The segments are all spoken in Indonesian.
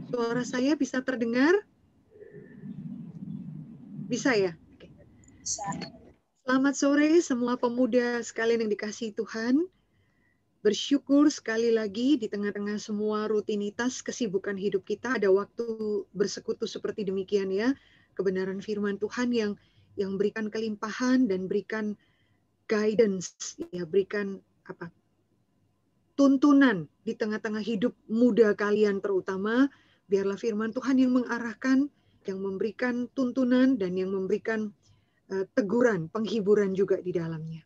Suara saya bisa terdengar? Bisa ya? Oke. Selamat sore semua pemuda sekalian yang dikasihi Tuhan. Bersyukur sekali lagi di tengah-tengah semua rutinitas kesibukan hidup kita ada waktu bersekutu seperti demikian ya. Kebenaran firman Tuhan yang berikan kelimpahan dan berikan guidance, ya, berikan tuntunan di tengah-tengah hidup muda kalian terutama. Biarlah firman Tuhan yang mengarahkan, yang memberikan tuntunan dan yang memberikan teguran, penghiburan juga di dalamnya.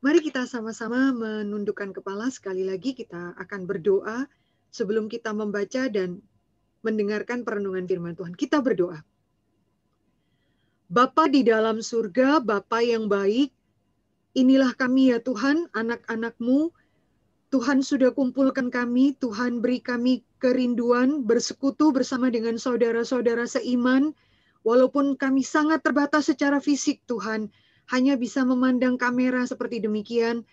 Mari kita sama-sama menundukkan kepala. Sekali lagi kita akan berdoa sebelum kita membaca dan mendengarkan perenungan firman Tuhan. Kita berdoa. Bapa di dalam surga, Bapa yang baik, inilah kami ya Tuhan, anak-anak-Mu. Tuhan sudah kumpulkan kami, Tuhan beri kami kerinduan bersekutu bersama dengan saudara-saudara seiman. Walaupun kami sangat terbatas secara fisik Tuhan, hanya bisa memandang kamera seperti demikian,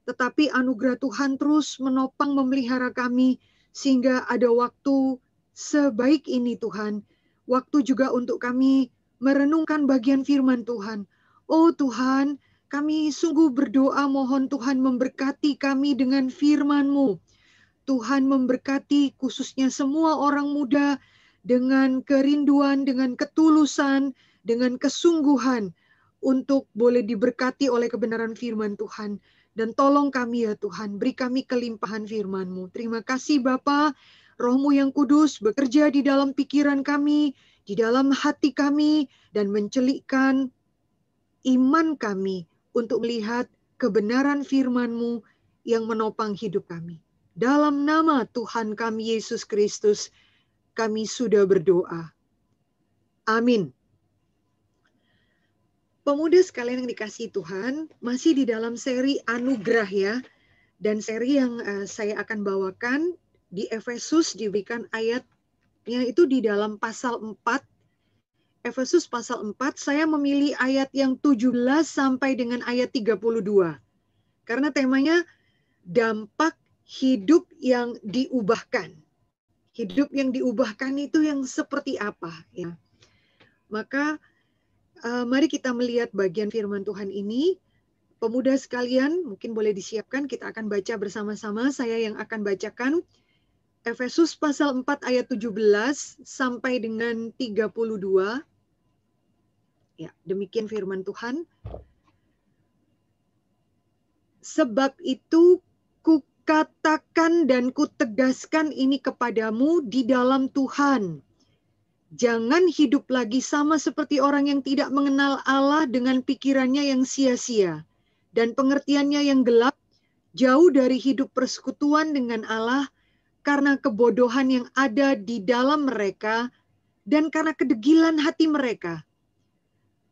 tetapi anugerah Tuhan terus menopang memelihara kami, sehingga ada waktu sebaik ini Tuhan, waktu juga untuk kami merenungkan bagian firman Tuhan. Oh Tuhan, kami sungguh berdoa mohon Tuhan memberkati kami dengan firman-Mu. Tuhan memberkati khususnya semua orang muda dengan kerinduan, dengan ketulusan, dengan kesungguhan untuk boleh diberkati oleh kebenaran firman Tuhan. Dan tolong kami ya Tuhan, beri kami kelimpahan firman-Mu. Terima kasih Bapa, Roh-Mu yang kudus bekerja di dalam pikiran kami, di dalam hati kami, dan mencelikkan iman kami untuk melihat kebenaran firman-Mu yang menopang hidup kami. Dalam nama Tuhan kami Yesus Kristus, kami sudah berdoa. Amin. Pemuda sekalian yang dikasihi Tuhan, masih di dalam seri Anugerah ya. Dan seri yang saya akan bawakan di Efesus diberikan ayatnya itu di dalam pasal 4. Efesus pasal 4, saya memilih ayat yang 17 sampai dengan ayat 32. Karena temanya dampak hidup yang diubahkan. Hidup yang diubahkan itu yang seperti apa ya. Maka mari kita melihat bagian firman Tuhan ini. Pemuda sekalian, mungkin boleh disiapkan, kita akan baca bersama-sama. Saya yang akan bacakan Efesus pasal 4 ayat 17 sampai dengan 32. Ya, demikian firman Tuhan. Sebab itu kukatakan dan kutegaskan ini kepadamu di dalam Tuhan. Jangan hidup lagi sama seperti orang yang tidak mengenal Allah dengan pikirannya yang sia-sia dan pengertiannya yang gelap, jauh dari hidup persekutuan dengan Allah karena kebodohan yang ada di dalam mereka dan karena kedegilan hati mereka.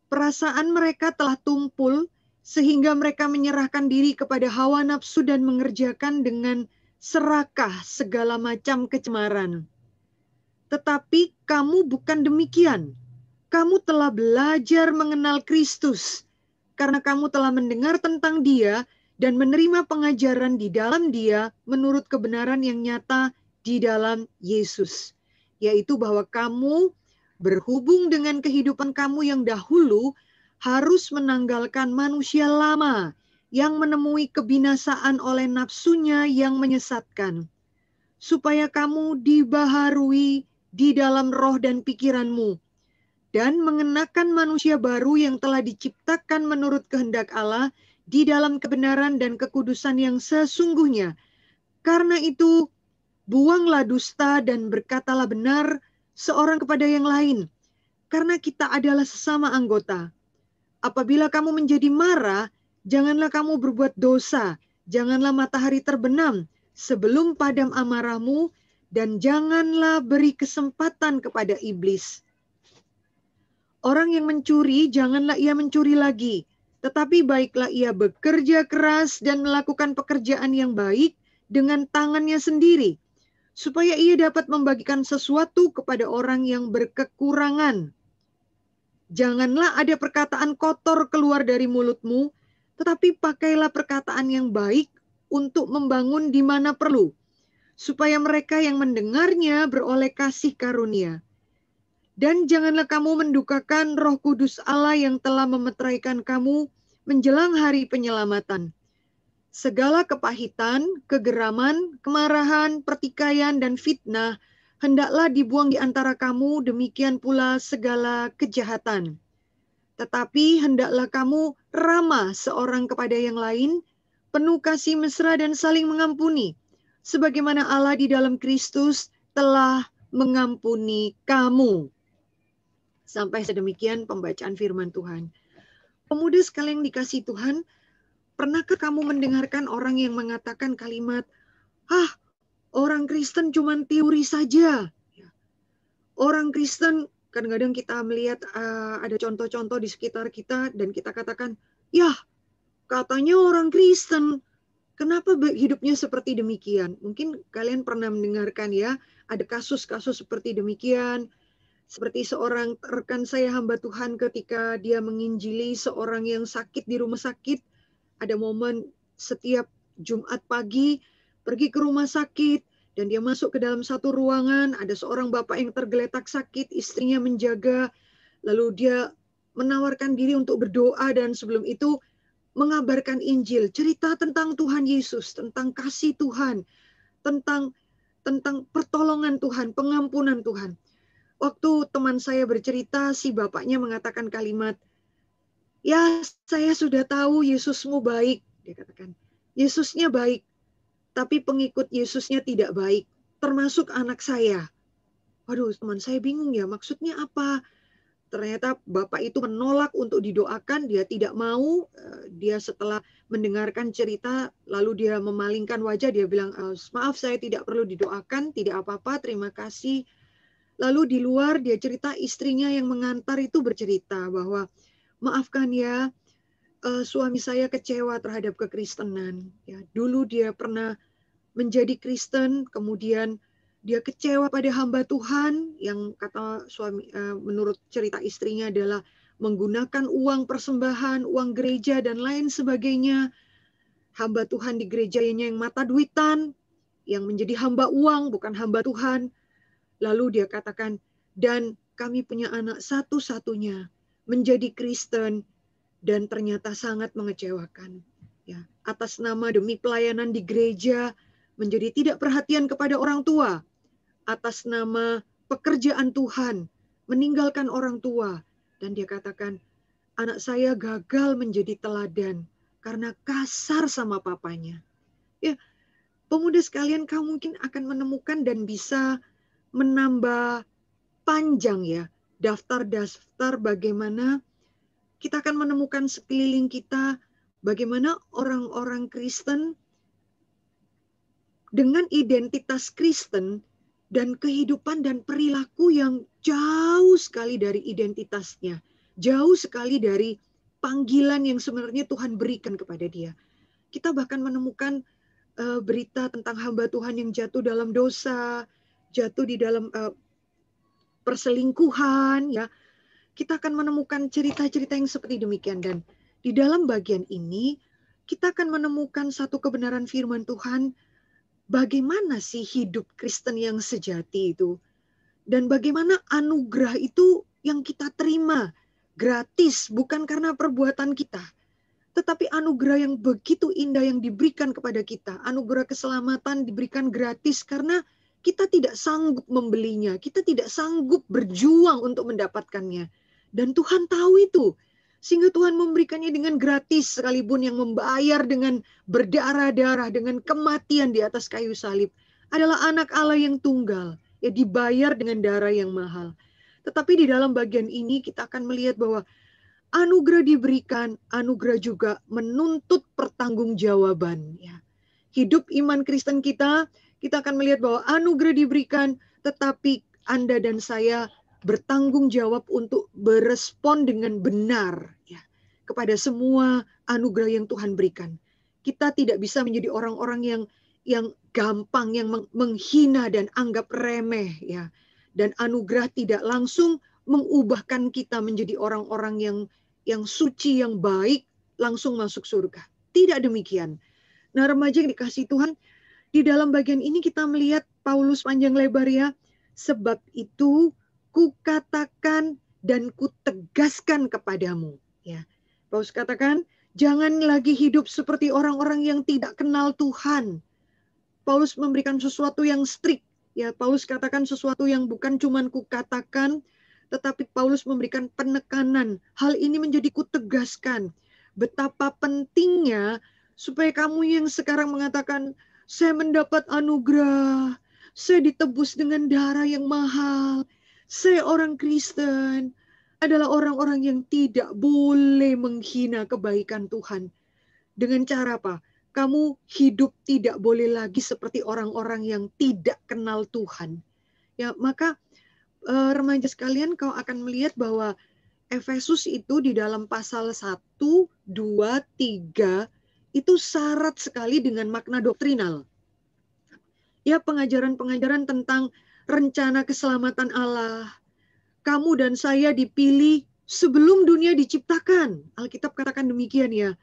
Perasaan mereka telah tumpul sehingga mereka menyerahkan diri kepada hawa nafsu dan mengerjakan dengan serakah segala macam kecemaran. Tetapi kamu bukan demikian. Kamu telah belajar mengenal Kristus, karena kamu telah mendengar tentang Dia dan menerima pengajaran di dalam Dia menurut kebenaran yang nyata di dalam Yesus. Yaitu bahwa kamu berhubung dengan kehidupan kamu yang dahulu harus menanggalkan manusia lama yang menemui kebinasaan oleh nafsunya yang menyesatkan, supaya kamu dibaharui di dalam roh dan pikiranmu, dan mengenakan manusia baru yang telah diciptakan menurut kehendak Allah di dalam kebenaran dan kekudusan yang sesungguhnya. Karena itu, buanglah dusta dan berkatalah benar seorang kepada yang lain, karena kita adalah sesama anggota. Apabila kamu menjadi marah, janganlah kamu berbuat dosa, janganlah matahari terbenam sebelum padam amarahmu, dan janganlah beri kesempatan kepada iblis. Orang yang mencuri, janganlah ia mencuri lagi, tetapi baiklah ia bekerja keras dan melakukan pekerjaan yang baik dengan tangannya sendiri, supaya ia dapat membagikan sesuatu kepada orang yang berkekurangan. Janganlah ada perkataan kotor keluar dari mulutmu, tetapi pakailah perkataan yang baik untuk membangun di mana perlu, supaya mereka yang mendengarnya beroleh kasih karunia. Dan janganlah kamu mendukakan Roh Kudus Allah yang telah memeteraikan kamu menjelang hari penyelamatan. Segala kepahitan, kegeraman, kemarahan, pertikaian, dan fitnah hendaklah dibuang di antara kamu, demikian pula segala kejahatan. Tetapi hendaklah kamu ramah seorang kepada yang lain, penuh kasih mesra dan saling mengampuni, sebagaimana Allah di dalam Kristus telah mengampuni kamu. Sampai sedemikian pembacaan firman Tuhan. Pemuda sekalian yang dikasihi Tuhan, pernahkah kamu mendengarkan orang yang mengatakan kalimat, orang Kristen cuma teori saja. Orang Kristen, kadang-kadang kita melihat ada contoh-contoh di sekitar kita dan kita katakan, katanya orang Kristen, kenapa hidupnya seperti demikian? Mungkin kalian pernah mendengarkan ya, ada kasus-kasus seperti demikian. Seperti seorang rekan saya hamba Tuhan ketika dia menginjili seorang yang sakit di rumah sakit. Ada momen setiap Jumat pagi pergi ke rumah sakit dan dia masuk ke dalam satu ruangan. Ada seorang bapak yang tergeletak sakit, istrinya menjaga. Lalu dia menawarkan diri untuk berdoa dan sebelum itu mengabarkan Injil. Cerita tentang Tuhan Yesus, tentang kasih Tuhan, tentang pertolongan Tuhan, pengampunan Tuhan. Waktu teman saya bercerita, si bapaknya mengatakan kalimat, saya sudah tahu Yesusmu baik. Dia katakan, Yesusnya baik, tapi pengikut Yesusnya tidak baik, termasuk anak saya. Waduh, teman saya bingung ya, maksudnya apa? Ternyata bapak itu menolak untuk didoakan, dia tidak mau. Dia setelah mendengarkan cerita, lalu dia memalingkan wajah, dia bilang, maaf saya tidak perlu didoakan, tidak apa-apa, terima kasih. Lalu di luar dia cerita istrinya yang mengantar itu bercerita bahwa maafkan ya, suami saya kecewa terhadap kekristenan. Ya, dulu dia pernah menjadi Kristen, kemudian dia kecewa pada hamba Tuhan yang kata suami, menurut cerita istrinya adalah menggunakan uang persembahan, uang gereja dan lain sebagainya. Hamba Tuhan di gerejanya yang mata duitan, yang menjadi hamba uang bukan hamba Tuhan. Lalu dia katakan, dan kami punya anak satu-satunya menjadi Kristen dan ternyata sangat mengecewakan. Ya, atas nama demi pelayanan di gereja menjadi tidak perhatian kepada orang tua. Atas nama pekerjaan Tuhan meninggalkan orang tua. Dan dia katakan, anak saya gagal menjadi teladan karena kasar sama papanya. Ya, pemuda sekalian, kamu mungkin akan menemukan dan bisa menambah panjang ya daftar-daftar bagaimana kita akan menemukan sekeliling kita bagaimana orang-orang Kristen dengan identitas Kristen dan kehidupan dan perilaku yang jauh sekali dari identitasnya, jauh sekali dari panggilan yang sebenarnya Tuhan berikan kepada dia. Kita bahkan menemukan berita tentang hamba Tuhan yang jatuh dalam dosa, jatuh di dalam perselingkuhan, ya. Kita akan menemukan cerita-cerita yang seperti demikian. Dan di dalam bagian ini, kita akan menemukan satu kebenaran firman Tuhan, bagaimana sih hidup Kristen yang sejati itu. Dan bagaimana anugerah itu yang kita terima, gratis, bukan karena perbuatan kita. Tetapi anugerah yang begitu indah yang diberikan kepada kita. Anugerah keselamatan diberikan gratis karena kita tidak sanggup membelinya. Kita tidak sanggup berjuang untuk mendapatkannya. Dan Tuhan tahu itu. Sehingga Tuhan memberikannya dengan gratis sekalipun yang membayar dengan berdarah-darah, dengan kematian di atas kayu salib. Adalah anak Allah yang tunggal. Ya, dibayar dengan darah yang mahal. Tetapi di dalam bagian ini kita akan melihat bahwa anugerah diberikan, anugerah juga menuntut pertanggungjawaban. Ya. Hidup iman Kristen kita akan melihat bahwa anugerah diberikan, tetapi Anda dan saya bertanggung jawab untuk berespon dengan benar ya, kepada semua anugerah yang Tuhan berikan. Kita tidak bisa menjadi orang-orang yang gampang, yang menghina dan anggap remeh ya. Dan anugerah tidak langsung mengubahkan kita menjadi orang-orang yang suci, yang baik, langsung masuk surga. Tidak demikian. Nah, remaja yang dikasihi Tuhan, Di dalam bagian ini kita melihat Paulus panjang lebar ya. Sebab itu kukatakan dan kutegaskan kepadamu. Ya, Paulus katakan, jangan lagi hidup seperti orang-orang yang tidak kenal Tuhan. Paulus memberikan sesuatu yang strict. Ya, Paulus katakan sesuatu yang bukan cuman kukatakan, tetapi Paulus memberikan penekanan. Hal ini menjadi kutegaskan. Betapa pentingnya supaya kamu yang sekarang mengatakan, saya mendapat anugerah, saya ditebus dengan darah yang mahal, saya orang Kristen, adalah orang-orang yang tidak boleh menghina kebaikan Tuhan. Dengan cara apa? Kamu hidup tidak boleh lagi seperti orang-orang yang tidak kenal Tuhan. Ya, maka remaja sekalian, kau akan melihat bahwa Efesus itu di dalam pasal 1, 2, 3 itu syarat sekali dengan makna doktrinal. Ya, pengajaran-pengajaran tentang rencana keselamatan Allah. Kamu dan saya dipilih sebelum dunia diciptakan. Alkitab katakan demikian ya.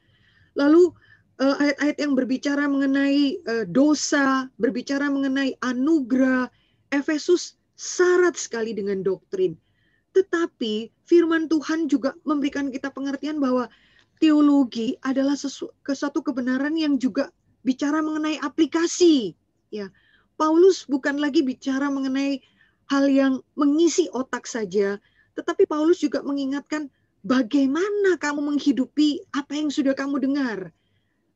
Lalu ayat-ayat yang berbicara mengenai dosa, berbicara mengenai anugerah, Efesus syarat sekali dengan doktrin. Tetapi firman Tuhan juga memberikan kita pengertian bahwa teologi adalah satu kebenaran yang juga bicara mengenai aplikasi. Ya, Paulus bukan lagi bicara mengenai hal yang mengisi otak saja, tetapi Paulus juga mengingatkan bagaimana kamu menghidupi apa yang sudah kamu dengar.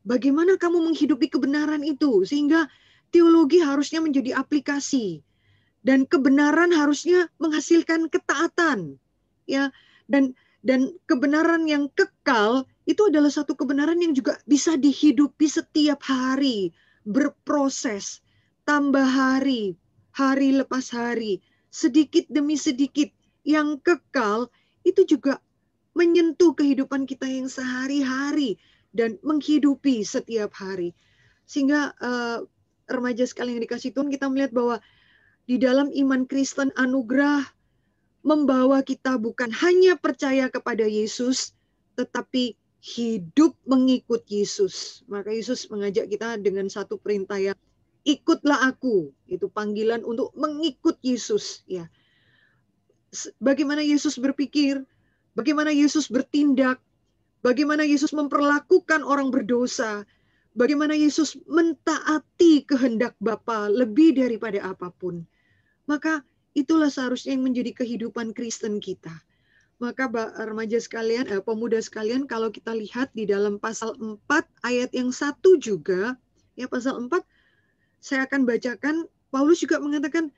Bagaimana kamu menghidupi kebenaran itu, sehingga teologi harusnya menjadi aplikasi. Dan kebenaran harusnya menghasilkan ketaatan. Ya, dan kebenaran yang kekal itu adalah satu kebenaran yang juga bisa dihidupi setiap hari, berproses, tambah hari, hari lepas hari, sedikit demi sedikit. Yang kekal itu juga menyentuh kehidupan kita yang sehari-hari dan menghidupi setiap hari. Sehingga remaja sekalian yang dikasih Tuhan, kita melihat bahwa di dalam iman Kristen, anugerah membawa kita bukan hanya percaya kepada Yesus, tetapi hidup mengikut Yesus. Maka Yesus mengajak kita dengan satu perintah yang ikutlah aku. Itu panggilan untuk mengikut Yesus. Ya. Bagaimana Yesus berpikir, bagaimana Yesus bertindak, bagaimana Yesus memperlakukan orang berdosa, bagaimana Yesus mentaati kehendak Bapa lebih daripada apapun. Maka itulah seharusnya yang menjadi kehidupan Kristen kita. Maka remaja sekalian, pemuda sekalian, kalau kita lihat di dalam pasal 4 ayat yang 1 juga, ya pasal 4, saya akan bacakan, Paulus juga mengatakan,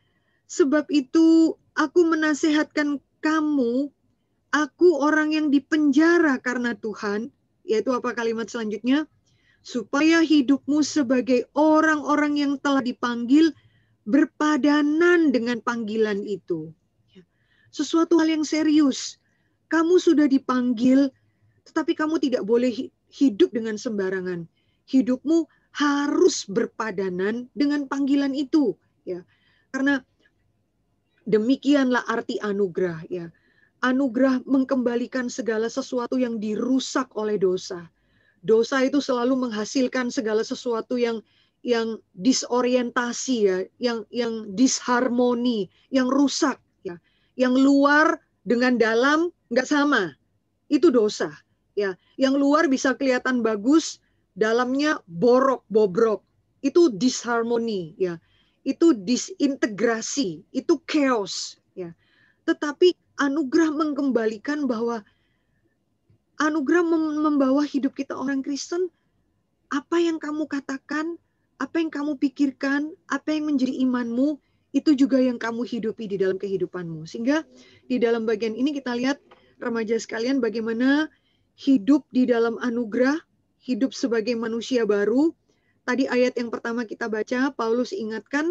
sebab itu aku menasehatkan kamu, aku orang yang dipenjara karena Tuhan, yaitu apa kalimat selanjutnya? Supaya hidupmu sebagai orang-orang yang telah dipanggil berpadanan dengan panggilan itu. Sesuatu hal yang serius. Kamu sudah dipanggil, tetapi kamu tidak boleh hidup dengan sembarangan. Hidupmu harus berpadanan dengan panggilan itu. Ya, karena demikianlah arti anugerah. Ya, anugerah mengkembalikan segala sesuatu yang dirusak oleh dosa. Dosa itu selalu menghasilkan segala sesuatu yang disorientasi ya, yang disharmoni, yang rusak ya. Yang luar dengan dalam nggak sama. Itu dosa ya. Yang luar bisa kelihatan bagus, dalamnya bobrok. Itu disharmoni ya. Itu disintegrasi, itu chaos ya. Tetapi anugerah mengkembalikan bahwa anugerah membawa hidup kita orang Kristen, apa yang kamu katakan, apa yang kamu pikirkan, apa yang menjadi imanmu, itu juga yang kamu hidupi di dalam kehidupanmu. Sehingga di dalam bagian ini kita lihat remaja sekalian bagaimana hidup di dalam anugerah, hidup sebagai manusia baru. Tadi ayat yang pertama kita baca, Paulus ingatkan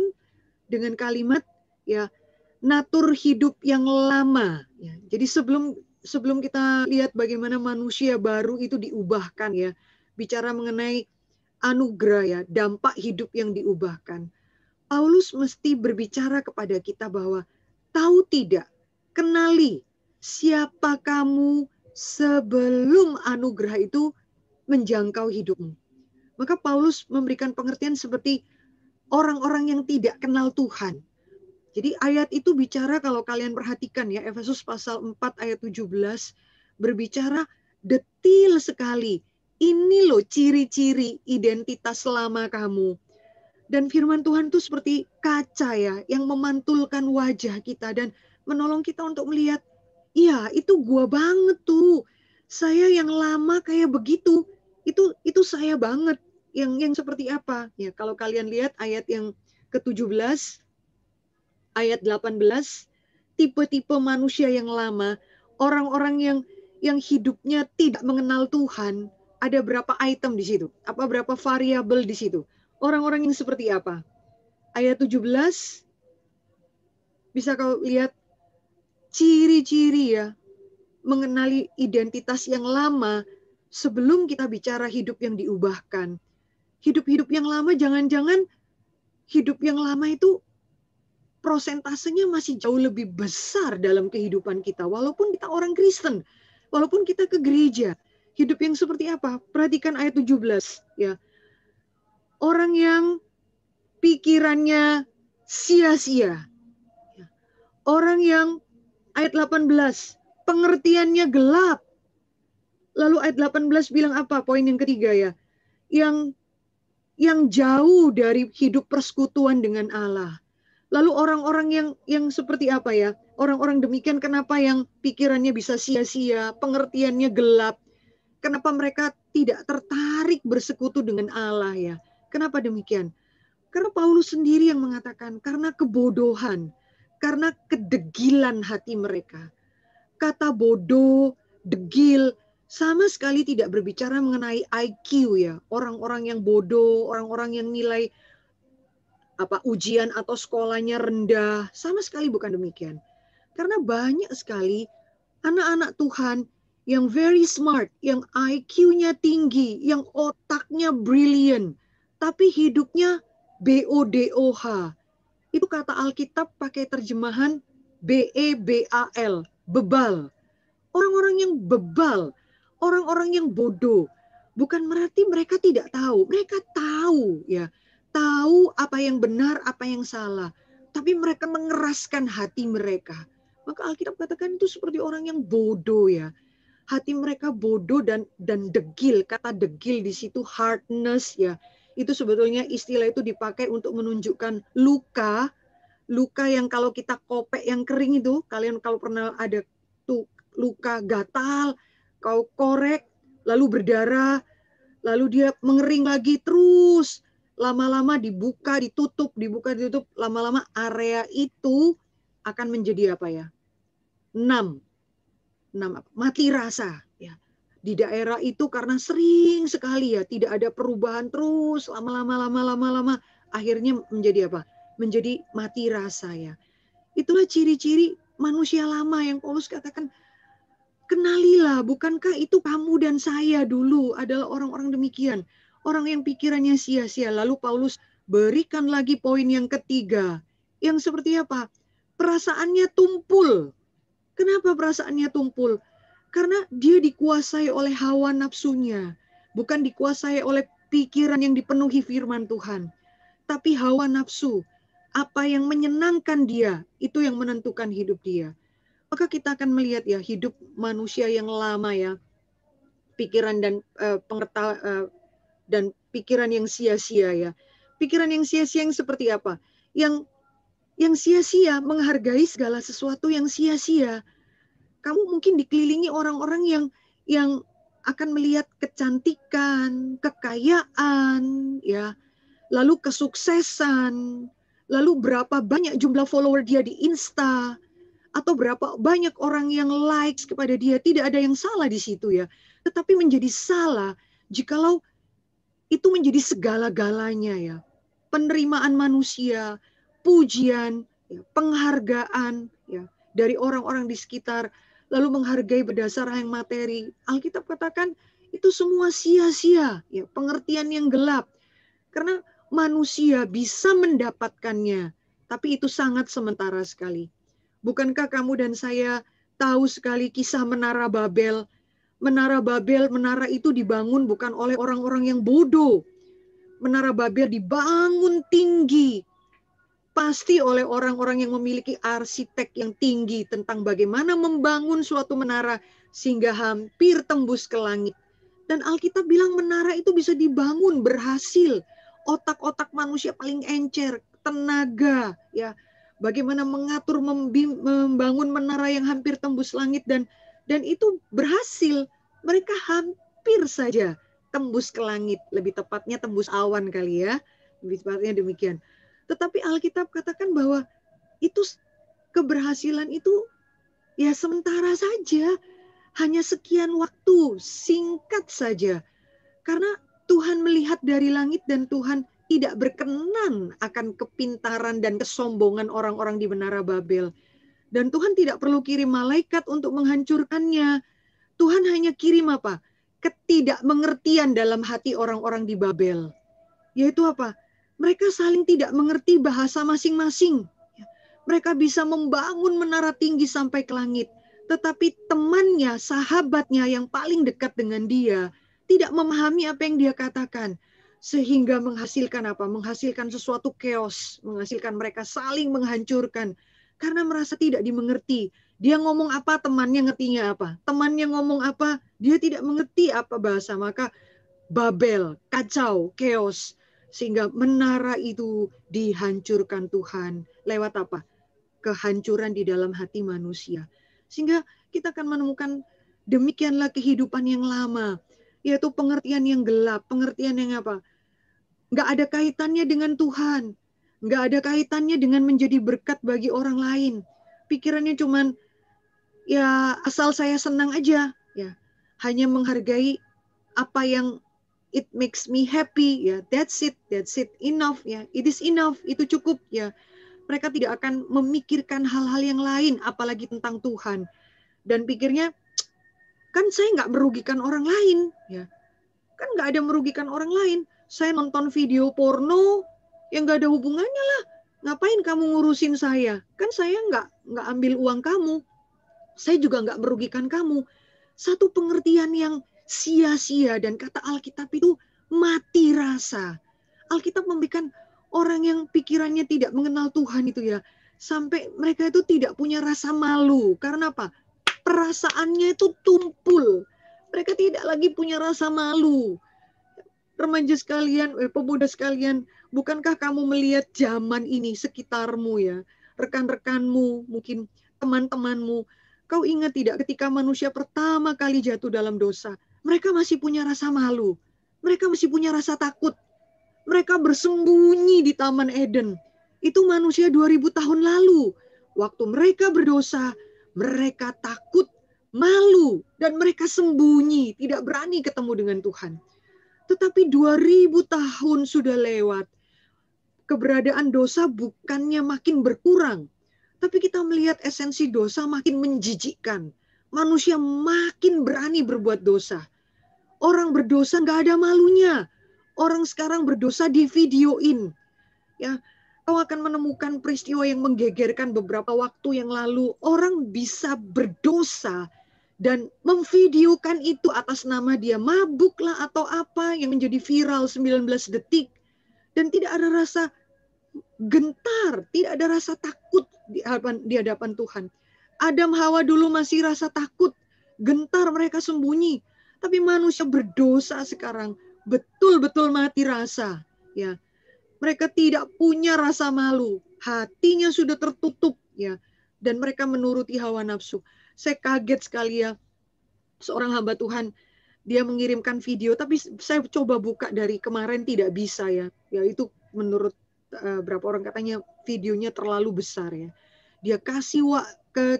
dengan kalimat ya, natur hidup yang lama. Ya. Jadi sebelum kita lihat bagaimana manusia baru itu diubahkan ya, bicara mengenai anugerah ya, dampak hidup yang diubahkan. Paulus mesti berbicara kepada kita bahwa tahu tidak, kenali siapa kamu sebelum anugerah itu menjangkau hidupmu. Maka Paulus memberikan pengertian seperti orang-orang yang tidak kenal Tuhan. Jadi ayat itu bicara, kalau kalian perhatikan ya, Efesus pasal 4 ayat 17 berbicara detil sekali. Ini loh ciri-ciri identitas lama kamu. Dan firman Tuhan itu seperti kaca ya, yang memantulkan wajah kita dan menolong kita untuk melihat, iya itu gua banget tuh. Saya yang lama kayak begitu. Itu saya banget. Yang seperti apa? Ya, kalau kalian lihat ayat yang ke-17, ayat 18, tipe-tipe manusia yang lama, orang-orang yang hidupnya tidak mengenal Tuhan, ada berapa item di situ? Apa berapa variabel di situ? Orang-orang yang seperti apa? Ayat 17, bisa kau lihat ciri-ciri ya, mengenali identitas yang lama sebelum kita bicara hidup yang diubahkan. Hidup-hidup yang lama, jangan-jangan hidup yang lama itu prosentasenya masih jauh lebih besar dalam kehidupan kita. Walaupun kita orang Kristen, walaupun kita ke gereja. Hidup yang seperti apa? Perhatikan ayat 17. Ya. Orang yang pikirannya sia-sia. Orang yang, ayat 18, pengertiannya gelap. Lalu ayat 18 bilang apa? Poin yang ketiga ya. Yang jauh dari hidup persekutuan dengan Allah. Lalu orang-orang yang seperti apa ya? Orang-orang demikian kenapa yang pikirannya bisa sia-sia, pengertiannya gelap? Kenapa mereka tidak tertarik bersekutu dengan Allah ya? Kenapa demikian? Karena Paulus sendiri yang mengatakan, karena kebodohan, karena kedegilan hati mereka. Kata bodoh, degil, sama sekali tidak berbicara mengenai IQ ya. Orang-orang yang bodoh, orang-orang yang nilai ujian atau sekolahnya rendah, sama sekali bukan demikian. Karena banyak sekali anak-anak Tuhan yang very smart, yang IQ-nya tinggi, yang otaknya brilliant, tapi hidupnya BODOH. Itu kata Alkitab pakai terjemahan BEBAL, bebal. Orang-orang yang bebal, orang-orang yang bodoh, bukan berarti mereka tidak tahu. Mereka tahu ya, tahu apa yang benar, apa yang salah. Tapi mereka mengeraskan hati mereka. Maka Alkitab katakan itu seperti orang yang bodoh ya. Hati mereka bodoh dan degil. Kata degil di situ hardness ya. Itu sebetulnya istilah itu dipakai untuk menunjukkan luka. Luka yang kalau kita kopek yang kering itu, kalian kalau pernah ada tuh luka gatal, kau korek, lalu berdarah, lalu dia mengering lagi terus. Lama-lama dibuka, ditutup, lama-lama area itu akan menjadi apa ya? Mati rasa ya. Di daerah itu karena sering sekali ya tidak ada perubahan terus lama-lama akhirnya menjadi apa? Menjadi mati rasa ya. Itulah ciri-ciri manusia lama yang Paulus katakan, kenalilah, bukankah itu kamu dan saya dulu adalah orang-orang demikian. Orang yang pikirannya sia-sia. Lalu Paulus berikan lagi poin yang ketiga. Yang seperti apa? Perasaannya tumpul. Kenapa perasaannya tumpul? Karena dia dikuasai oleh hawa nafsunya. Bukan dikuasai oleh pikiran yang dipenuhi firman Tuhan. Tapi hawa nafsu. Apa yang menyenangkan dia, itu yang menentukan hidup dia. Maka kita akan melihat ya hidup manusia yang lama ya, pikiran dan dan pikiran yang sia-sia ya. Pikiran yang sia-sia yang seperti apa? Yang sia-sia menghargai segala sesuatu yang sia-sia. Kamu mungkin dikelilingi orang-orang yang akan melihat kecantikan, kekayaan, ya, lalu kesuksesan, lalu berapa banyak jumlah follower dia di Insta, atau berapa banyak orang yang likes kepada dia. Tidak ada yang salah di situ ya. Tetapi menjadi salah jikalau itu menjadi segala-galanya ya. Penerimaan manusia, pujian, ya, penghargaan ya, dari orang-orang di sekitar, lalu menghargai berdasar yang materi. Alkitab katakan itu semua sia-sia, ya, pengertian yang gelap. Karena manusia bisa mendapatkannya, tapi itu sangat sementara sekali. Bukankah kamu dan saya tahu sekali kisah Menara Babel? Menara Babel, menara itu dibangun bukan oleh orang-orang yang bodoh. Menara Babel dibangun tinggi, pasti oleh orang-orang yang memiliki arsitek yang tinggi tentang bagaimana membangun suatu menara sehingga hampir tembus ke langit. Dan Alkitab bilang menara itu bisa dibangun, berhasil. Otak-otak manusia paling encer, tenaga, ya, bagaimana mengatur membangun menara yang hampir tembus langit, dan itu berhasil. Mereka hampir saja tembus ke langit, lebih tepatnya tembus awan kali ya, lebih tepatnya demikian. Tetapi Alkitab katakan bahwa itu keberhasilan itu ya sementara saja, hanya sekian waktu, singkat saja. Karena Tuhan melihat dari langit dan Tuhan tidak berkenan akan kepintaran dan kesombongan orang-orang di Menara Babel. Dan Tuhan tidak perlu kirim malaikat untuk menghancurkannya. Tuhan hanya kirim apa? Ketidakmengertian dalam hati orang-orang di Babel. Yaitu apa? Mereka saling tidak mengerti bahasa masing-masing. Mereka bisa membangun menara tinggi sampai ke langit. Tetapi temannya, sahabatnya yang paling dekat dengan dia, tidak memahami apa yang dia katakan. Sehingga menghasilkan apa? Menghasilkan sesuatu chaos. Menghasilkan mereka saling menghancurkan. Karena merasa tidak dimengerti. Dia ngomong apa, temannya ngertinya apa. Temannya ngomong apa, dia tidak mengerti apa bahasa. Maka Babel, kacau, chaos. Sehingga menara itu dihancurkan Tuhan. Lewat apa? Kehancuran di dalam hati manusia. Sehingga kita akan menemukan demikianlah kehidupan yang lama. Yaitu pengertian yang gelap, pengertian yang apa? Nggak ada kaitannya dengan Tuhan. Nggak ada kaitannya dengan menjadi berkat bagi orang lain. Pikirannya cuman, ya asal saya senang aja. Ya, hanya menghargai apa yang it makes me happy, ya, that's it enough, ya, it is enough, itu cukup, ya. Mereka tidak akan memikirkan hal-hal yang lain, apalagi tentang Tuhan. Dan pikirnya, kan saya nggak merugikan orang lain, ya, kan nggak ada merugikan orang lain. Saya nonton video porno yang nggak ada hubungannya lah. Ngapain kamu ngurusin saya? Kan saya nggak ambil uang kamu. Saya juga nggak merugikan kamu. Satu pengertian yang sia-sia, dan kata Alkitab itu mati rasa. Alkitab memberikan orang yang pikirannya tidak mengenal Tuhan itu ya, sampai mereka itu tidak punya rasa malu. Karena apa? Perasaannya itu tumpul. Mereka tidak lagi punya rasa malu. Remaja sekalian, pemuda sekalian, bukankah kamu melihat zaman ini sekitarmu ya, rekan-rekanmu, mungkin teman-temanmu, kau ingat tidak ketika manusia pertama kali jatuh dalam dosa, mereka masih punya rasa malu, mereka masih punya rasa takut, mereka bersembunyi di Taman Eden. Itu manusia 2000 tahun lalu. Waktu mereka berdosa, mereka takut, malu, dan mereka sembunyi, tidak berani ketemu dengan Tuhan. Tetapi 2000 tahun sudah lewat. Keberadaan dosa bukannya makin berkurang, tapi kita melihat esensi dosa makin menjijikkan. Manusia makin berani berbuat dosa. Orang berdosa nggak ada malunya. Orang sekarang berdosa di videoin. Ya, kau akan menemukan peristiwa yang menggegerkan beberapa waktu yang lalu. Orang bisa berdosa dan memvideokan itu atas nama dia mabuk lah atau apa yang menjadi viral 19 detik. Dan tidak ada rasa gentar, tidak ada rasa takut di hadapan Tuhan. Adam Hawa dulu masih rasa takut, gentar, mereka sembunyi. Tapi manusia berdosa sekarang betul-betul mati rasa. Ya, mereka tidak punya rasa malu, hatinya sudah tertutup, ya, dan mereka menuruti hawa nafsu. Saya kaget sekali ya, seorang hamba Tuhan, dia mengirimkan video, tapi saya coba buka dari kemarin tidak bisa ya. Ya itu menurut berapa orang katanya videonya terlalu besar ya. Dia kasih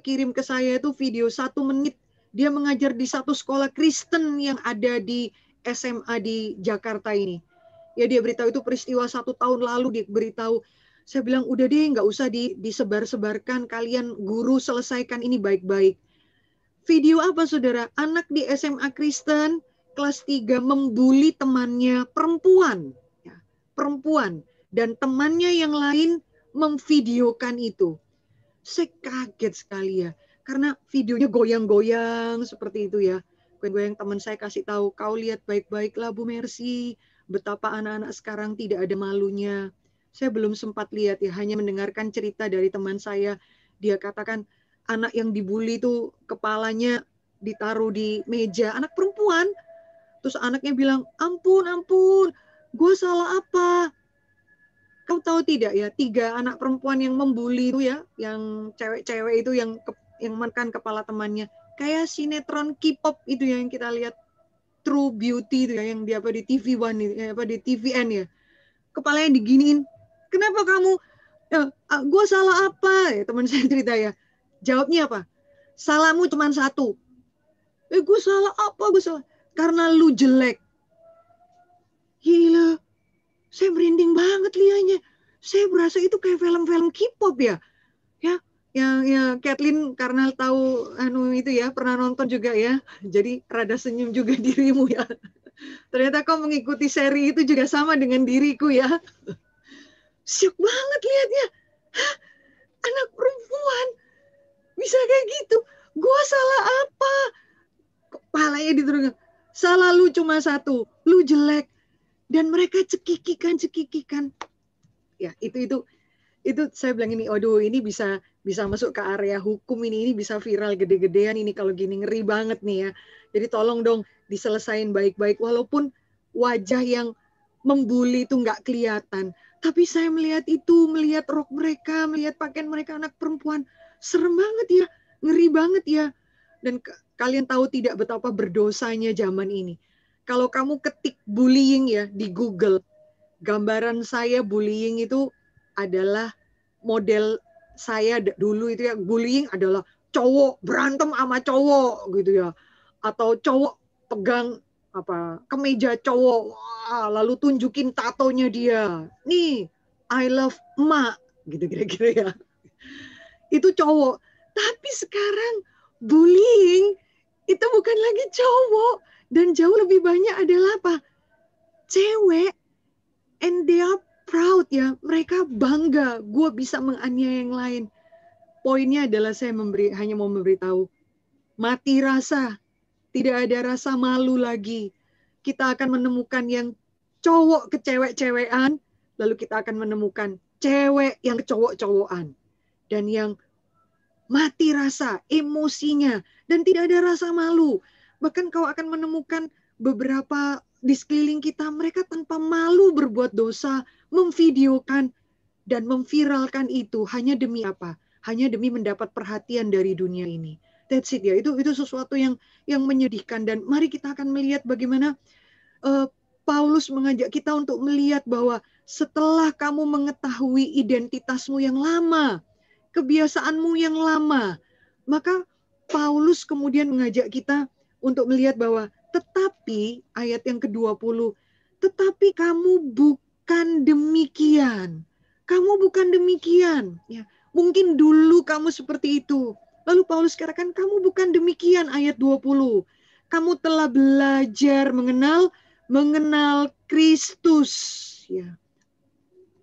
kirim ke saya itu video 1 menit. Dia mengajar di satu sekolah Kristen yang ada di SMA di Jakarta ini. Ya dia beritahu itu peristiwa 1 tahun lalu, dia beritahu. Saya bilang udah deh nggak usah disebar-sebarkan, kalian guru selesaikan ini baik-baik. Video apa saudara? Anak di SMA Kristen kelas 3 membuli temannya perempuan. Ya, perempuan. Dan temannya yang lain memvideokan itu. Saya kaget sekali ya. Karena videonya goyang-goyang seperti itu ya. Goyang-goyang, teman saya kasih tahu, kau lihat baik-baiklah Bu Mercy. betapa anak-anak sekarang tidak ada malunya. Saya belum sempat lihat ya, hanya mendengarkan cerita dari teman saya. Dia katakan anak yang dibully itu kepalanya ditaruh di meja, anak perempuan. Terus anaknya bilang, ampun, ampun, gue salah apa? Kau tahu tidak ya, 3 anak perempuan yang membuli itu ya, yang cewek-cewek itu yang makan kepala temannya. Kayak sinetron K-pop itu yang kita lihat, True Beauty itu ya, yang di apa di TV One apa di TVN ya. Kepalanya diginiin. Kenapa kamu? Gue salah apa? Ya, teman saya cerita ya. Jawabnya apa? Salahmu cuma satu. Gue salah apa? Gue salah. Karena lu jelek. Gila. Saya merinding banget liatnya. Saya berasa itu kayak film-film K-pop ya. Ya, yang Kathleen karena tahu itu ya, pernah nonton juga ya. Jadi rada senyum juga dirimu ya. Ternyata kau mengikuti seri itu juga sama dengan diriku ya. Syok banget liatnya. Hah? Anak perempuan bisa kayak gitu. Gua salah apa? Kepalanya diturunkan. Salah lu cuma satu. Lu jelek. Dan mereka cekikikan. Ya, itu saya bilang ini, aduh ini bisa masuk ke area hukum ini bisa viral gede-gedean ini kalau gini, ngeri banget nih ya. Jadi tolong dong diselesain baik-baik, walaupun wajah yang membuli itu nggak kelihatan. Tapi saya melihat rok mereka, melihat pakaian mereka anak perempuan, serem banget ya, ngeri banget ya. Dan kalian tahu tidak betapa berdosanya zaman ini. Kalau kamu ketik bullying ya di Google, gambaran saya bullying itu adalah model saya dulu itu ya, bullying adalah cowok berantem sama cowok gitu ya, atau cowok pegang kemeja cowok, wah, lalu tunjukin tatonya dia, nih I love emak gitu kira-kira ya, itu cowok. Tapi sekarang bullying itu bukan lagi cowok, dan jauh lebih banyak adalah apa, cewek, and they are proud ya, mereka bangga gue bisa menganiaya yang lain. Poinnya adalah saya hanya mau memberitahu, mati rasa, tidak ada rasa malu lagi. Kita akan menemukan yang cowok kecewek-cewekan, lalu kita akan menemukan cewek yang cowok-cowokan. Dan yang mati rasa, emosinya, dan tidak ada rasa malu. Bahkan kau akan menemukan beberapa di sekeliling kita, mereka tanpa malu berbuat dosa, memvideokan, dan memviralkan itu hanya demi apa? Hanya demi mendapat perhatian dari dunia ini. That's it ya. Itu sesuatu yang menyedihkan, dan mari kita akan melihat bagaimana Paulus mengajak kita untuk melihat bahwa setelah kamu mengetahui identitasmu yang lama, kebiasaanmu yang lama, maka Paulus kemudian mengajak kita untuk melihat bahwa tetapi ayat yang ke-20, tetapi kamu bukan demikian. Kamu bukan demikian. Ya, mungkin dulu kamu seperti itu. Lalu Paulus katakan, kamu bukan demikian, ayat 20. Kamu telah belajar mengenal Kristus. Ya.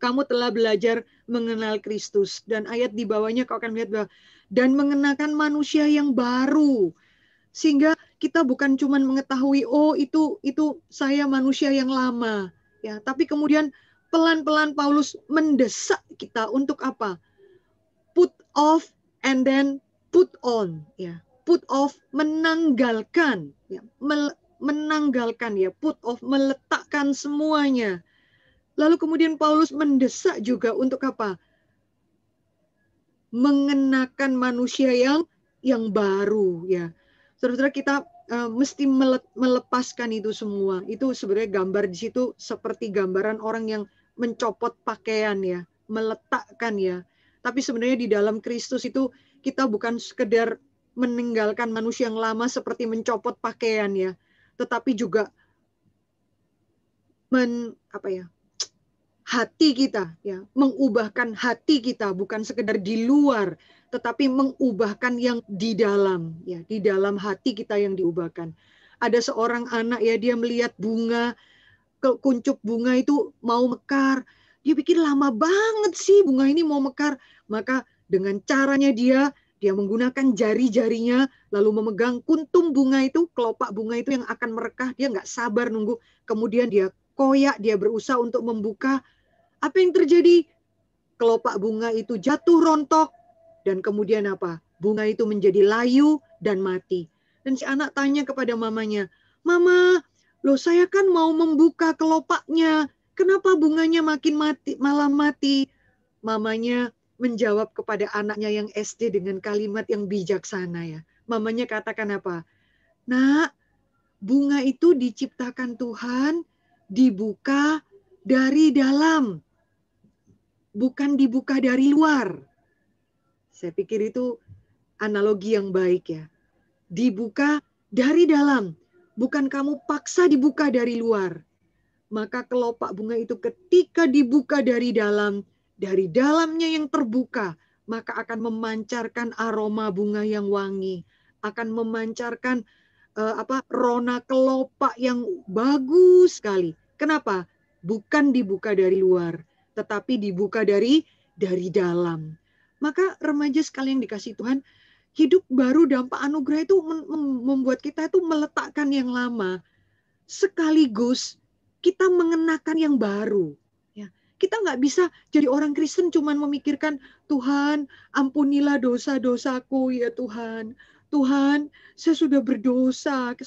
Kamu telah belajar mengenal Kristus. Dan ayat di bawahnya kau akan melihat bahwa, dan mengenakan manusia yang baru. Sehingga kita bukan cuma mengetahui, oh itu saya manusia yang lama. Ya, tapi kemudian pelan-pelan Paulus mendesak kita untuk apa? Put off and then put on. Ya, put off, menanggalkan. Ya, menanggalkan ya, put off, meletakkan semuanya. Lalu kemudian Paulus mendesak juga untuk apa? Mengenakan manusia yang baru ya. Saudara-saudara, kita mesti melepaskan itu semua. Itu sebenarnya gambar di situ seperti gambaran orang yang mencopot pakaian ya, meletakkan ya. Tapi sebenarnya di dalam Kristus itu kita bukan sekedar meninggalkan manusia yang lama seperti mencopot pakaian ya, tetapi juga hati kita ya, mengubahkan hati kita, bukan sekedar di luar, tetapi mengubahkan yang di dalam ya, di dalam hati kita yang diubahkan. Ada seorang anak ya, dia melihat bunga, kuncup bunga itu mau mekar, dia pikir lama banget sih bunga ini mau mekar, maka dengan caranya dia menggunakan jari-jarinya lalu memegang kuntum bunga itu, kelopak bunga itu yang akan merekah, dia nggak sabar nunggu, kemudian dia koyak, dia berusaha untuk membuka. Apa yang terjadi? Kelopak bunga itu jatuh rontok, dan kemudian apa? Bunga itu menjadi layu dan mati. Dan si anak tanya kepada mamanya, "Mama, loh saya kan mau membuka kelopaknya, kenapa bunganya makin mati, malah mati?" Mamanya menjawab kepada anaknya yang SD dengan kalimat yang bijaksana ya. Mamanya katakan apa? "Nak, bunga itu diciptakan Tuhan, dibuka dari dalam, bukan dibuka dari luar." Saya pikir itu analogi yang baik ya. Dibuka dari dalam, bukan kamu paksa dibuka dari luar. Maka kelopak bunga itu ketika dibuka dari dalamnya yang terbuka, maka akan memancarkan aroma bunga yang wangi, akan memancarkan rona kelopak yang bagus sekali. Kenapa? Bukan dibuka dari luar, tetapi dibuka dari dalam. Maka remaja sekali yang dikasih Tuhan, hidup baru dampak anugerah itu membuat kita itu meletakkan yang lama, sekaligus kita mengenakan yang baru. Ya, kita nggak bisa jadi orang Kristen cuman memikirkan, Tuhan ampunilah dosa-dosaku ya Tuhan. Tuhan, saya sudah berdosa,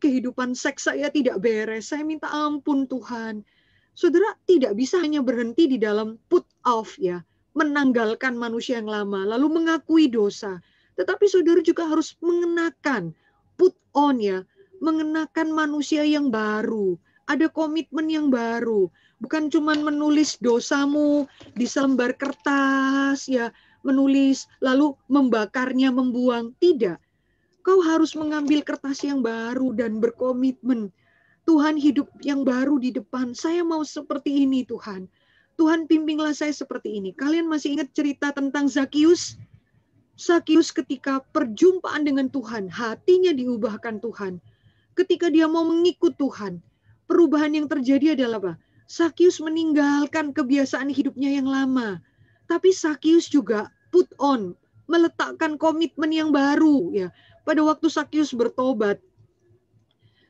kehidupan seks saya tidak beres, saya minta ampun Tuhan. Saudara tidak bisa hanya berhenti di dalam put off ya, menanggalkan manusia yang lama, lalu mengakui dosa. Tetapi saudara juga harus mengenakan, put on ya, mengenakan manusia yang baru. Ada komitmen yang baru. Bukan cuma menulis dosamu di selembar kertas ya, menulis lalu membakarnya, membuang. Tidak. Kau harus mengambil kertas yang baru dan berkomitmen. Tuhan, hidup yang baru di depan. Saya mau seperti ini Tuhan. Tuhan pimpinlah saya seperti ini. Kalian masih ingat cerita tentang Zakius? Zakius ketika perjumpaan dengan Tuhan, hatinya diubahkan Tuhan. Ketika dia mau mengikut Tuhan, perubahan yang terjadi adalah apa? Zakius meninggalkan kebiasaan hidupnya yang lama. Tapi Zakius juga put on, meletakkan komitmen yang baru ya. Pada waktu Zakius bertobat,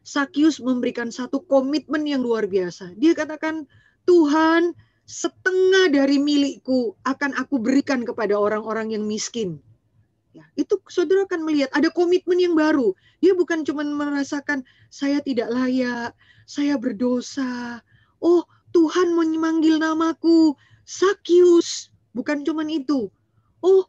Zakius memberikan satu komitmen yang luar biasa. Dia katakan, Tuhan, setengah dari milikku akan aku berikan kepada orang-orang yang miskin. Ya, itu saudara akan melihat ada komitmen yang baru. Dia bukan cuma merasakan saya tidak layak, saya berdosa. Oh, Tuhan memanggil namaku Zakius. Bukan cuma itu. Oh,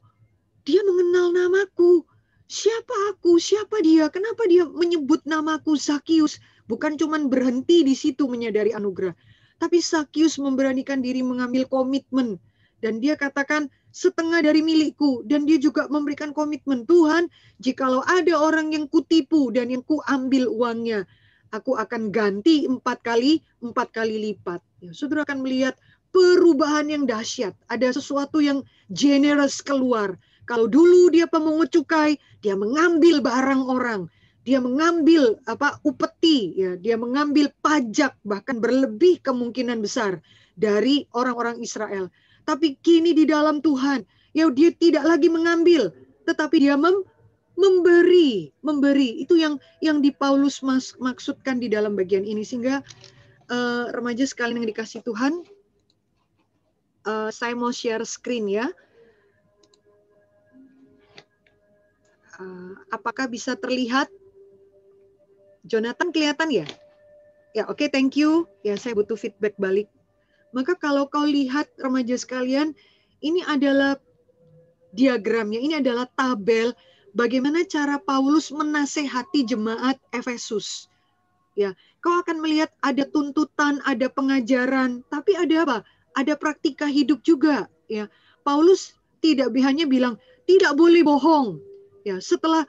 dia mengenal namaku. Siapa aku? Siapa dia? Kenapa dia menyebut namaku Zakius? Bukan cuma berhenti di situ menyadari anugerah. Tapi Zakius memberanikan diri mengambil komitmen. Dan dia katakan, setengah dari milikku. Dan dia juga memberikan komitmen, Tuhan, jikalau ada orang yang kutipu dan yang kuambil uangnya, aku akan ganti 4 kali lipat. Ya, saudara akan melihat perubahan yang dahsyat. Ada sesuatu yang generous keluar. Kalau dulu dia pemungut cukai, dia mengambil barang orang, dia mengambil upeti, ya, dia mengambil pajak bahkan berlebih kemungkinan besar dari orang-orang Israel. Tapi kini di dalam Tuhan, ya dia tidak lagi mengambil, tetapi dia memberi. Itu yang di Paulus maksudkan di dalam bagian ini. Sehingga remaja sekalian yang dikasih Tuhan, saya mau share screen ya. Apakah bisa terlihat? Jonathan kelihatan ya? Ya, oke, thank you. Ya, saya butuh feedback balik. Maka kalau kau lihat remaja sekalian, ini adalah diagramnya, ini adalah tabel bagaimana cara Paulus menasehati jemaat Efesus. Ya, kau akan melihat ada tuntutan, ada pengajaran, tapi ada apa? Ada praktika hidup juga. Ya, Paulus tidak hanya bilang tidak boleh bohong. Ya, setelah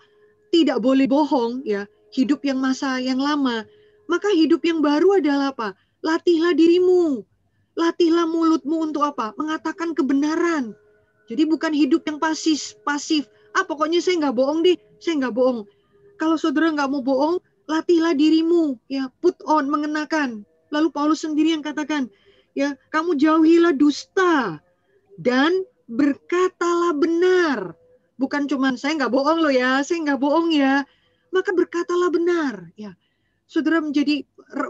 tidak boleh bohong, ya, hidup yang masa yang lama, maka hidup yang baru adalah apa? Latihlah dirimu, latihlah mulutmu untuk apa? Mengatakan kebenaran. Jadi bukan hidup yang pasif. Pokoknya saya nggak bohong deh, saya nggak bohong. Kalau saudara nggak mau bohong, latihlah dirimu, ya, put on, mengenakan. Lalu Paulus sendiri yang katakan, ya, kamu jauhilah dusta dan berkatalah benar. Bukan cuman saya nggak bohong loh ya, saya nggak bohong ya. Maka berkatalah benar. Ya, saudara menjadi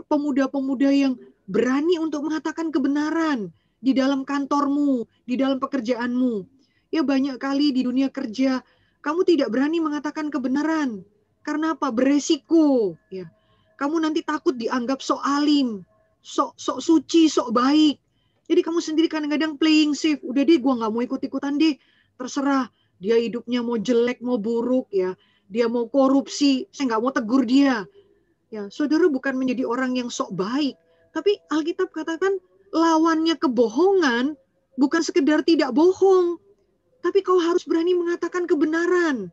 pemuda-pemuda yang berani untuk mengatakan kebenaran di dalam kantormu, di dalam pekerjaanmu. Ya banyak kali di dunia kerja kamu tidak berani mengatakan kebenaran. Karena apa? Beresiko. Ya. Kamu nanti takut dianggap sok alim, sok suci, sok baik. Jadi kamu sendiri kadang-kadang playing safe. Udah deh, gue nggak mau ikut-ikutan deh. Terserah dia hidupnya mau jelek, mau buruk ya. Dia mau korupsi, saya nggak mau tegur dia. Ya, saudara bukan menjadi orang yang sok baik, tapi Alkitab katakan lawannya kebohongan bukan sekedar tidak bohong, tapi kau harus berani mengatakan kebenaran,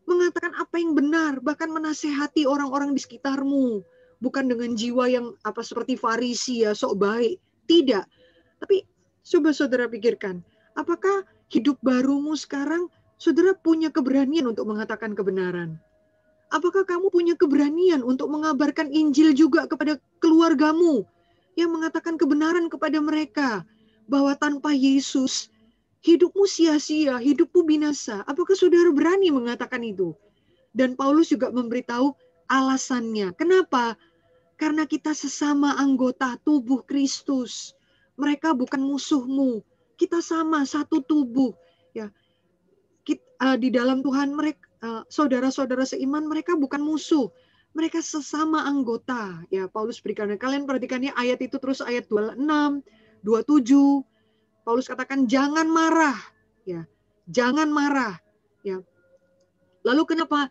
mengatakan apa yang benar, bahkan menasehati orang-orang di sekitarmu, bukan dengan jiwa yang apa seperti Farisi ya, sok baik, tidak. Tapi coba saudara pikirkan, apakah hidup barumu sekarang saudara punya keberanian untuk mengatakan kebenaran? Apakah kamu punya keberanian untuk mengabarkan Injil juga kepada keluargamu, yang mengatakan kebenaran kepada mereka bahwa tanpa Yesus hidupmu sia-sia, hidupmu binasa? Apakah saudara berani mengatakan itu? Dan Paulus juga memberitahu alasannya. Kenapa? Karena kita sesama anggota tubuh Kristus. Mereka bukan musuhmu. Kita sama satu tubuh. Ya, di dalam Tuhan mereka saudara-saudara seiman, mereka bukan musuh. Mereka sesama anggota. Ya, Paulus berikan. Kalian perhatikan ya ayat itu terus ayat 26, 27. Paulus katakan jangan marah. Ya, jangan marah. Ya. Lalu kenapa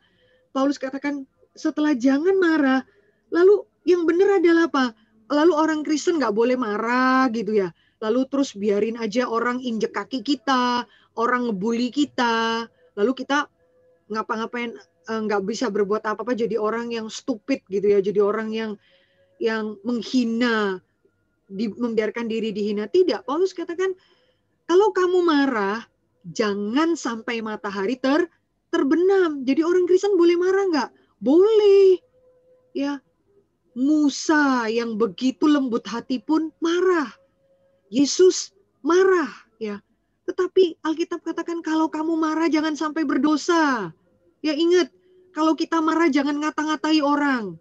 Paulus katakan setelah jangan marah, lalu yang benar adalah apa? Lalu orang Kristen nggak boleh marah gitu ya. Lalu terus biarin aja orang injek kaki kita, orang ngebully kita, lalu kita ngapa-ngapain nggak bisa berbuat apa-apa, jadi orang yang stupid gitu ya, jadi orang yang menghina, membiarkan diri dihina. Tidak, Paulus katakan kalau kamu marah jangan sampai matahari terbenam. Jadi orang Kristen boleh marah nggak? Boleh. Ya, Musa yang begitu lembut hati pun marah. Yesus marah, ya. Tetapi Alkitab katakan kalau kamu marah jangan sampai berdosa. Ya ingat, kalau kita marah jangan ngata-ngatai orang.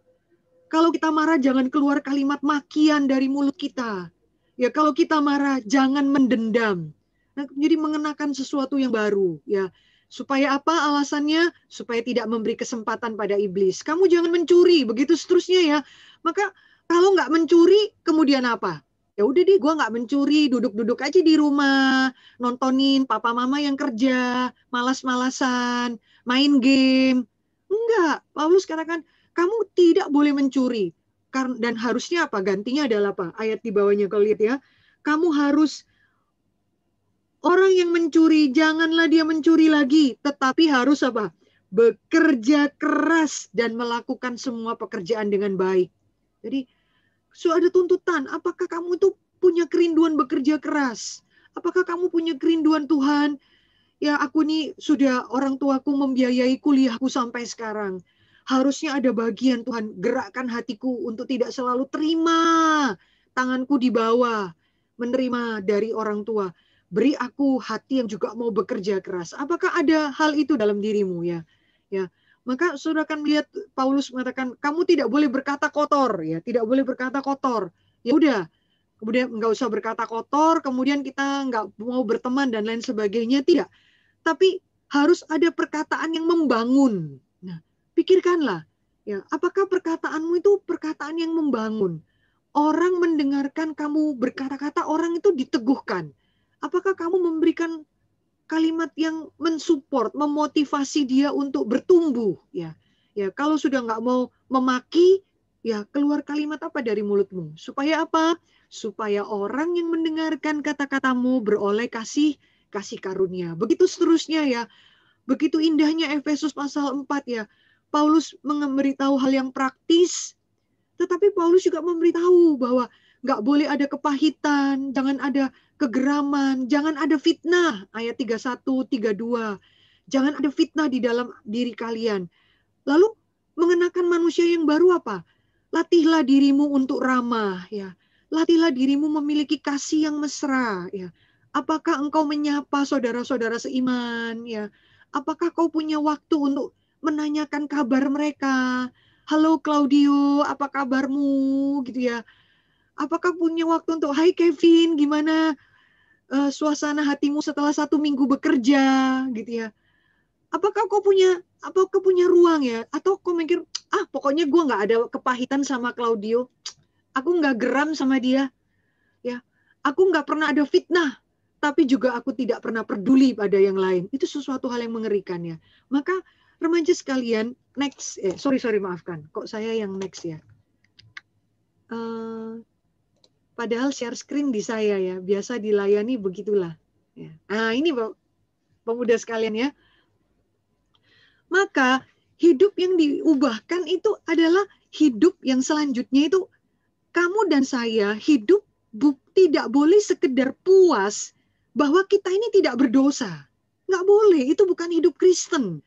Kalau kita marah jangan keluar kalimat makian dari mulut kita. Ya kalau kita marah jangan mendendam. Nah, jadi mengenakan sesuatu yang baru, ya. Supaya apa alasannya? Supaya tidak memberi kesempatan pada iblis. Kamu jangan mencuri, begitu seterusnya ya. Maka kalau nggak mencuri, kemudian apa? Ya udah deh, gue nggak mencuri, duduk-duduk aja di rumah, nontonin papa mama yang kerja, malas-malasan, main game. Enggak, Paulus katakan, kamu tidak boleh mencuri. Dan harusnya apa? Gantinya adalah apa? Ayat di bawahnya kalau lihat ya. Kamu harus, orang yang mencuri, janganlah dia mencuri lagi. Tetapi harus apa? Bekerja keras dan melakukan semua pekerjaan dengan baik. Jadi, ada tuntutan. Apakah kamu itu punya kerinduan bekerja keras? Apakah kamu punya kerinduan Tuhan? Ya aku nih sudah orang tuaku membiayai kuliahku sampai sekarang. Harusnya ada bagian Tuhan gerakkan hatiku untuk tidak selalu terima tanganku di bawah, menerima dari orang tua. Beri aku hati yang juga mau bekerja keras. Apakah ada hal itu dalam dirimu ya? Ya. Maka saudara akan melihat Paulus mengatakan kamu tidak boleh berkata kotor ya, tidak boleh berkata kotor. Ya udah, kemudian nggak usah berkata kotor, kemudian kita nggak mau berteman dan lain sebagainya, tidak. Tapi harus ada perkataan yang membangun. Nah, pikirkanlah, ya, apakah perkataanmu itu perkataan yang membangun? Orang mendengarkan kamu berkata-kata, orang itu diteguhkan. Apakah kamu memberikan kalimat yang mensupport, memotivasi dia untuk bertumbuh? Ya, ya. Kalau sudah nggak mau memaki, ya keluar kalimat apa dari mulutmu? Supaya apa? Supaya orang yang mendengarkan kata-katamu beroleh kasih karunia. Begitu seterusnya ya. Begitu indahnya Efesus pasal 4 ya. Paulus memberitahu hal yang praktis, tetapi Paulus juga memberitahu bahwa nggak boleh ada kepahitan, jangan ada kegeraman, jangan ada fitnah. Ayat 31, 32. Jangan ada fitnah di dalam diri kalian. Lalu mengenakan manusia yang baru apa? Latihlah dirimu untuk ramah ya. Latihlah dirimu memiliki kasih yang mesra ya. Apakah engkau menyapa saudara-saudara seiman ya? Apakah kau punya waktu untuk menanyakan kabar mereka? Halo Claudio, apa kabarmu gitu ya? Apakah punya waktu untuk, hai Kevin, gimana suasana hatimu setelah 1 minggu bekerja, gitu ya? Apakah kau punya ruang ya? Atau kau mikir, pokoknya gue nggak ada kepahitan sama Claudio, aku nggak geram sama dia, ya, aku nggak pernah ada fitnah, tapi juga aku tidak pernah peduli pada yang lain. Itu sesuatu hal yang mengerikan ya. Maka remaja sekalian, next, sorry maafkan, kok saya yang next ya. Padahal share screen di saya ya, biasa dilayani begitulah. Ya. Nah ini pemuda sekalian ya. Maka hidup yang diubahkan itu adalah hidup yang selanjutnya itu kamu dan saya hidup tidak boleh sekedar puas bahwa kita ini tidak berdosa. Nggak boleh, itu bukan hidup Kristen.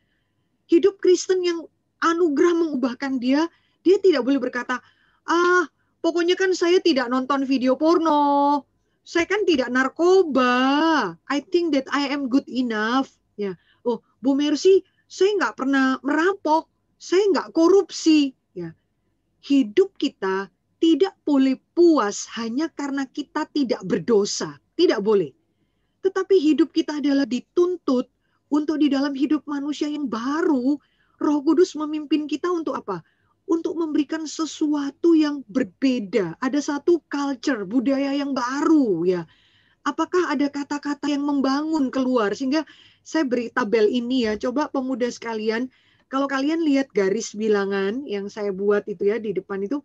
Hidup Kristen yang anugerah mengubahkan dia tidak boleh berkata, pokoknya kan saya tidak nonton video porno, saya kan tidak narkoba, I think that I am good enough. Ya, oh Bu Mercy, saya nggak pernah merampok, saya nggak korupsi. Ya, hidup kita tidak boleh puas hanya karena kita tidak berdosa, tidak boleh. Tetapi hidup kita adalah dituntut untuk di dalam hidup manusia yang baru, Roh Kudus memimpin kita untuk apa? Untuk memberikan sesuatu yang berbeda. Ada satu culture, budaya yang baru ya. Apakah ada kata-kata yang membangun keluar? Sehingga saya beri tabel ini ya. Coba pemuda sekalian, kalau kalian lihat garis bilangan yang saya buat itu ya di depan itu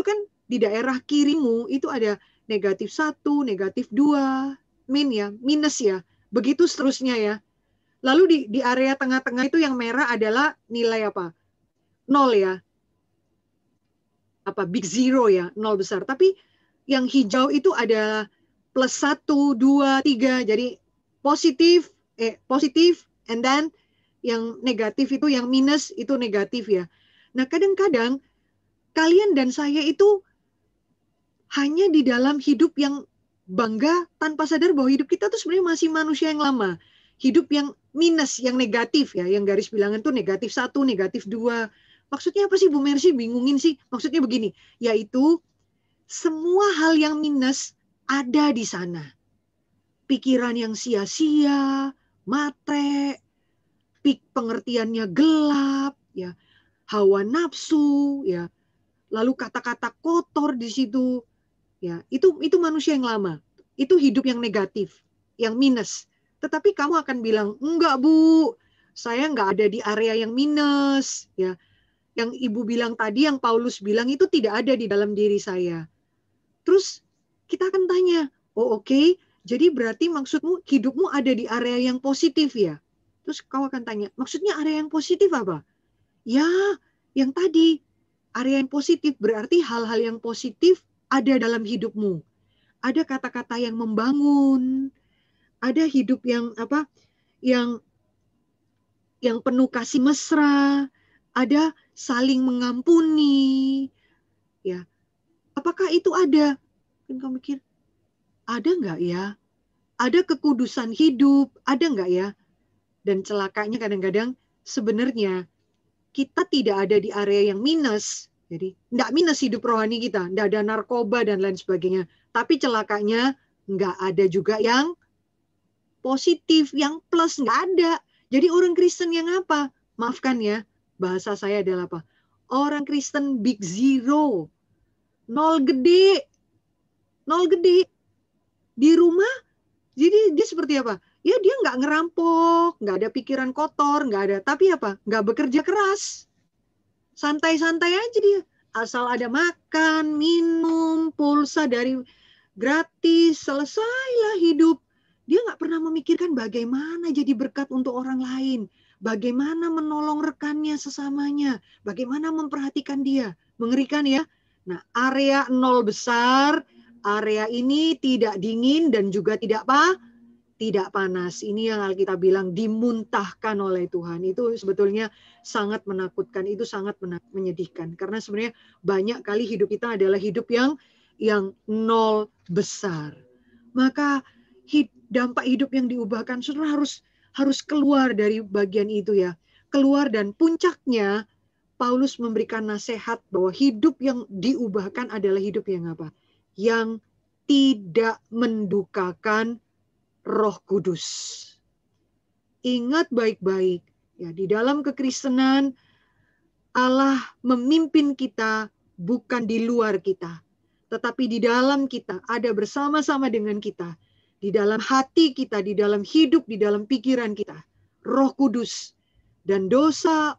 kan di daerah kirimu itu ada -1, -2, minus ya. Begitu seterusnya ya. Lalu di area tengah-tengah itu yang merah adalah nilai apa? 0 ya. Big zero ya, 0 besar. Tapi yang hijau itu ada +1, 2, 3. Jadi positif, and then yang negatif itu, yang minus itu negatif ya. Nah, kadang-kadang kalian dan saya itu hanya di dalam hidup yang bangga tanpa sadar bahwa hidup kita tuh sebenarnya masih manusia yang lama. Hidup yang minus, yang negatif ya, yang garis bilangan tuh -1, -2. Maksudnya apa sih Bu Mercy? Bingungin sih. Maksudnya begini, yaitu semua hal yang minus ada di sana. Pikiran yang sia-sia, matre, pengertiannya gelap, ya, hawa nafsu, ya, lalu kata-kata kotor di situ, ya, itu manusia yang lama, itu hidup yang negatif, yang minus. Tetapi kamu akan bilang, enggak Bu, saya enggak ada di area yang minus, ya. Yang Ibu bilang tadi, yang Paulus bilang itu tidak ada di dalam diri saya. Terus kita akan tanya, oh oke, jadi berarti maksudmu hidupmu ada di area yang positif ya? Terus kau akan tanya, maksudnya area yang positif apa? Ya, yang tadi, area yang positif berarti hal-hal yang positif ada dalam hidupmu. Ada kata-kata yang membangun, ada hidup yang yang penuh kasih mesra, ada saling mengampuni, ya. Apakah itu ada? Kan kamu mikir, ada nggak ya? Ada kekudusan hidup, ada nggak ya? Dan celakanya kadang-kadang sebenarnya kita tidak ada di area yang minus. Jadi nggak minus hidup rohani kita, nggak ada narkoba dan lain sebagainya. Tapi celakanya nggak ada juga yang positif, yang plus, nggak ada. Jadi orang Kristen yang apa? Maafkan ya, bahasa saya adalah apa? Orang Kristen big zero. Nol gede. Nol gede. Di rumah, jadi dia seperti apa? Ya dia nggak ngerampok, nggak ada pikiran kotor, nggak ada. Tapi apa? Nggak bekerja keras. Santai-santai aja dia. Asal ada makan, minum, pulsa dari gratis, selesailah hidup. Dia nggak pernah memikirkan bagaimana jadi berkat untuk orang lain. Bagaimana menolong rekannya sesamanya. Bagaimana memperhatikan dia. Mengerikan ya. Nah, area 0 besar, area ini tidak dingin dan juga tidak panas. Ini yang Alkitab bilang dimuntahkan oleh Tuhan. Itu sebetulnya sangat menakutkan, itu sangat menyedihkan. Karena sebenarnya banyak kali hidup kita adalah hidup yang 0 besar. Maka dampak hidup yang diubahkan saudara harus keluar dari bagian itu ya. Keluar, dan puncaknya Paulus memberikan nasihat bahwa hidup yang diubahkan adalah hidup yang apa? yang tidak mendukakan Roh Kudus. Ingat baik-baik, ya, di dalam kekristenan Allah memimpin kita bukan di luar kita, tetapi di dalam kita, ada bersama-sama dengan kita, di dalam hati kita, di dalam hidup, di dalam pikiran kita, Roh Kudus. Dan dosa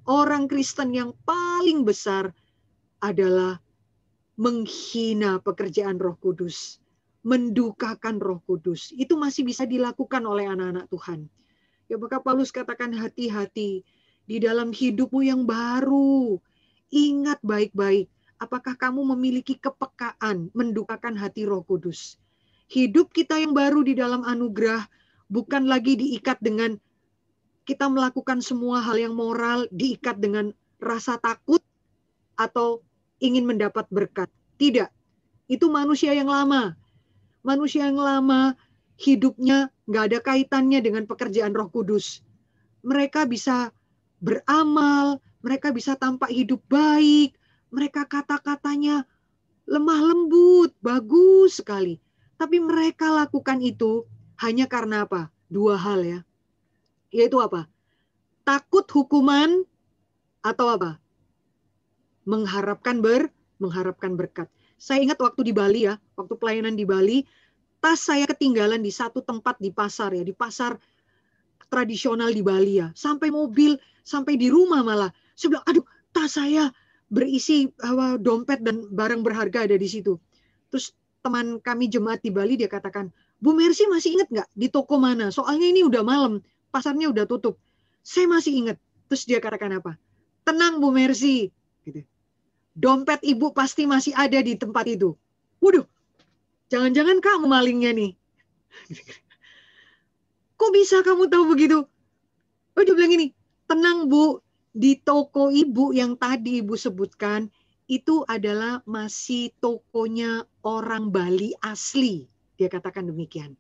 orang Kristen yang paling besar adalah menghina pekerjaan Roh Kudus, mendukakan Roh Kudus. Itu masih bisa dilakukan oleh anak-anak Tuhan. Ya, maka Paulus katakan hati-hati di dalam hidupmu yang baru. Ingat baik-baik, apakah kamu memiliki kepekaan mendukakan hati Roh Kudus? Hidup kita yang baru di dalam anugerah bukan lagi diikat dengan kita melakukan semua hal yang moral, diikat dengan rasa takut atau ingin mendapat berkat. Tidak, itu manusia yang lama. Manusia yang lama hidupnya nggak ada kaitannya dengan pekerjaan Roh Kudus. Mereka bisa beramal, mereka bisa tampak hidup baik, mereka kata-katanya lemah lembut, bagus sekali. Tapi mereka lakukan itu hanya karena apa? Dua hal ya. Yaitu apa? Takut hukuman atau apa? Mengharapkan berkat. Saya ingat waktu di Bali ya, waktu pelayanan di Bali, tas saya ketinggalan di satu tempat di pasar ya, di pasar tradisional di Bali ya. Sampai mobil, sampai di rumah malah. Saya bilang, aduh, tas saya berisi dompet dan barang berharga ada di situ. Terus teman kami jemaat di Bali dia katakan, Bu Mercy masih ingat nggak di toko mana? Soalnya ini udah malam, pasarnya udah tutup. Saya masih ingat. Terus dia katakan apa? Tenang Bu Mercy. Gitu. Dompet ibu pasti masih ada di tempat itu. Waduh, jangan-jangan kamu malingnya nih. Kok bisa kamu tahu begitu? Oh, dia bilang gini, tenang Bu, di toko ibu yang tadi ibu sebutkan, itu adalah masih tokonya orang Bali asli. Dia katakan demikian.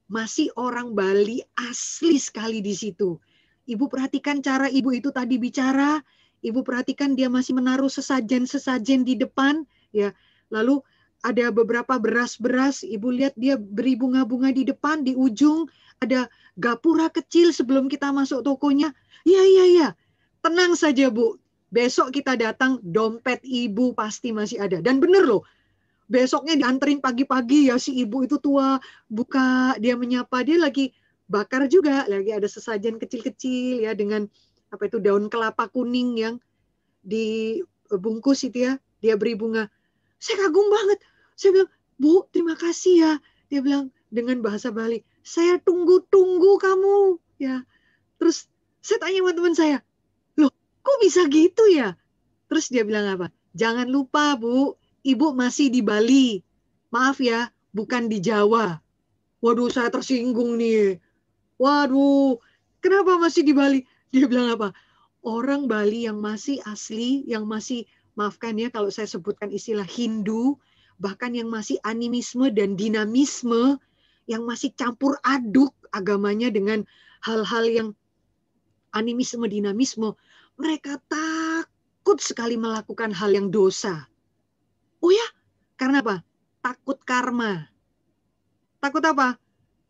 Masih orang Bali asli sekali di situ. Ibu perhatikan cara ibu itu tadi bicara, ibu perhatikan dia masih menaruh sesajen-sesajen di depan, ya. Lalu ada beberapa beras-beras, ibu lihat dia beri bunga-bunga di depan, di ujung ada gapura kecil sebelum kita masuk tokonya. Iya. Tenang saja Bu, besok kita datang, dompet ibu pasti masih ada. Dan bener loh, besoknya dianterin pagi-pagi ya, si ibu itu tua, buka, dia menyapa, dia lagi bakar juga, lagi ada sesajen kecil-kecil ya dengan apa itu daun kelapa kuning yang dibungkus itu ya, dia beri bunga. Saya kagum banget. Saya bilang, Bu, terima kasih ya. Dia bilang dengan bahasa Bali, saya tunggu-tunggu kamu ya. Terus saya tanya sama teman saya, loh kok bisa gitu ya? Terus dia bilang apa? Jangan lupa Bu, Ibu masih di Bali. Maaf ya, bukan di Jawa. Waduh, saya tersinggung nih. Waduh, kenapa masih di Bali? Dia bilang apa? Orang Bali yang masih asli, yang masih, maafkan ya kalau saya sebutkan istilah Hindu, bahkan yang masih animisme dan dinamisme, yang masih campur aduk agamanya dengan hal-hal yang animisme, dinamisme, mereka takut sekali melakukan hal yang dosa. Oh ya, karena apa? Takut karma. Takut apa?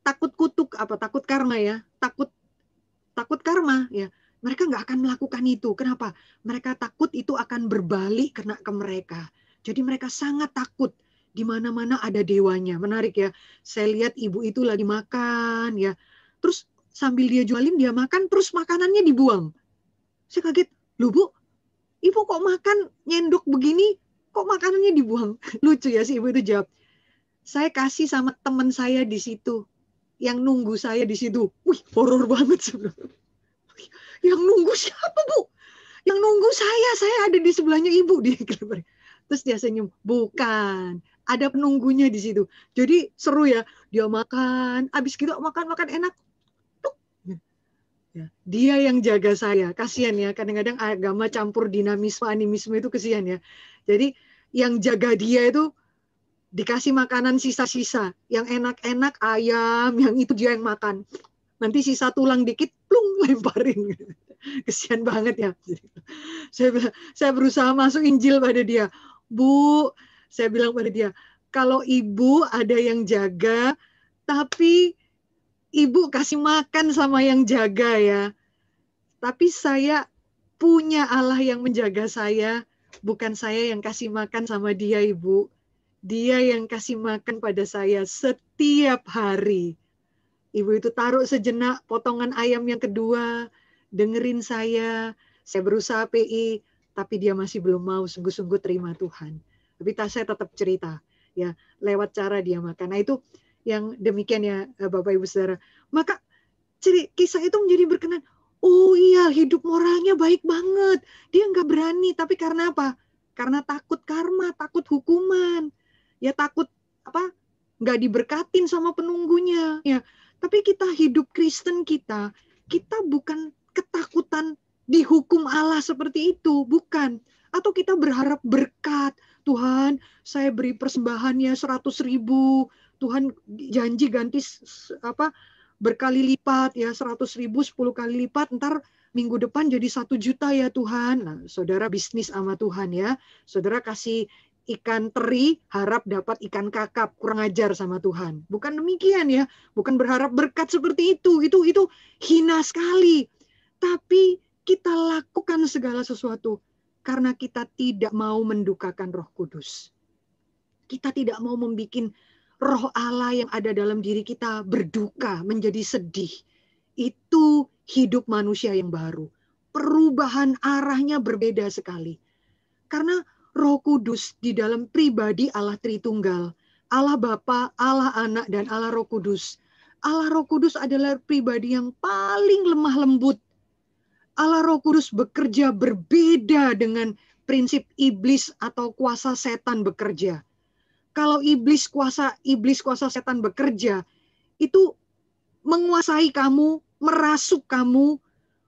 Takut kutuk apa? Takut karma ya. Takut karma ya. Mereka nggak akan melakukan itu. Kenapa? Mereka takut itu akan berbalik kena ke mereka. Jadi mereka sangat takut. Di mana-mana ada dewanya. Menarik ya. Saya lihat ibu itu lagi makan ya. Terus sambil dia jualin, dia makan, terus makanannya dibuang. Saya kaget. Loh Bu, ibu kok makan nyendok begini? Kok makanannya dibuang? Lucu ya si ibu itu jawab. Saya kasih sama teman saya di situ. Yang nunggu saya di situ. Wih, horor banget sebenarnya. Yang nunggu siapa Bu? Yang nunggu saya ada di sebelahnya ibu. Terus dia senyum, bukan, ada penunggunya di situ. Jadi seru ya, dia makan, abis gitu makan enak. Ya, dia yang jaga saya, kasihan ya. Kadang-kadang agama campur dinamisme, animisme itu kasihan ya. Jadi yang jaga dia itu dikasih makanan sisa-sisa, yang enak-enak ayam, yang itu dia yang makan. Nanti sisa tulang dikit, plung, lemparin. Kesian banget ya. Saya berusaha masuk Injil pada dia. Bu, Saya bilang pada dia, kalau ibu ada yang jaga, tapi ibu kasih makan sama yang jaga ya. Tapi saya punya Allah yang menjaga saya, bukan saya yang kasih makan sama dia, Ibu. Dia yang kasih makan pada saya setiap hari. Ibu itu taruh sejenak potongan ayam yang kedua, dengerin saya berusaha PI, tapi dia masih belum mau sungguh-sungguh terima Tuhan. Tapi saya tetap cerita, ya lewat cara dia makan. Nah itu yang demikian ya Bapak Ibu Saudara. Maka kisah itu menjadi berkenan. Oh iya, hidup moralnya baik banget. Dia nggak berani, tapi karena apa? Karena takut karma, takut hukuman. Ya takut apa? Nggak diberkatin sama penunggunya. Ya, tapi kita hidup Kristen kita bukan ketakutan dihukum Allah seperti itu, bukan. Atau kita berharap berkat. Tuhan, saya beri persembahannya 100.000. Tuhan janji ganti apa? Berkali lipat ya 100.000 10 kali lipat, ntar minggu depan jadi 1 juta ya Tuhan. Nah, saudara bisnis sama Tuhan ya. Saudara kasih ikan teri, harap dapat ikan kakap, kurang ajar sama Tuhan. Bukan demikian ya, bukan berharap berkat seperti itu hina sekali. Tapi kita lakukan segala sesuatu karena kita tidak mau mendukakan Roh Kudus. Kita tidak mau membuat Roh Allah yang ada dalam diri kita berduka, menjadi sedih. Itu hidup manusia yang baru. Perubahan arahnya berbeda sekali. Karena Roh Kudus di dalam pribadi Allah Tritunggal, Allah Bapa, Allah Anak, dan Allah Roh Kudus. Allah Roh Kudus adalah pribadi yang paling lemah lembut. Allah Roh Kudus bekerja berbeda dengan prinsip iblis atau kuasa setan bekerja. Kalau iblis kuasa setan bekerja, itu menguasai kamu, merasuk kamu,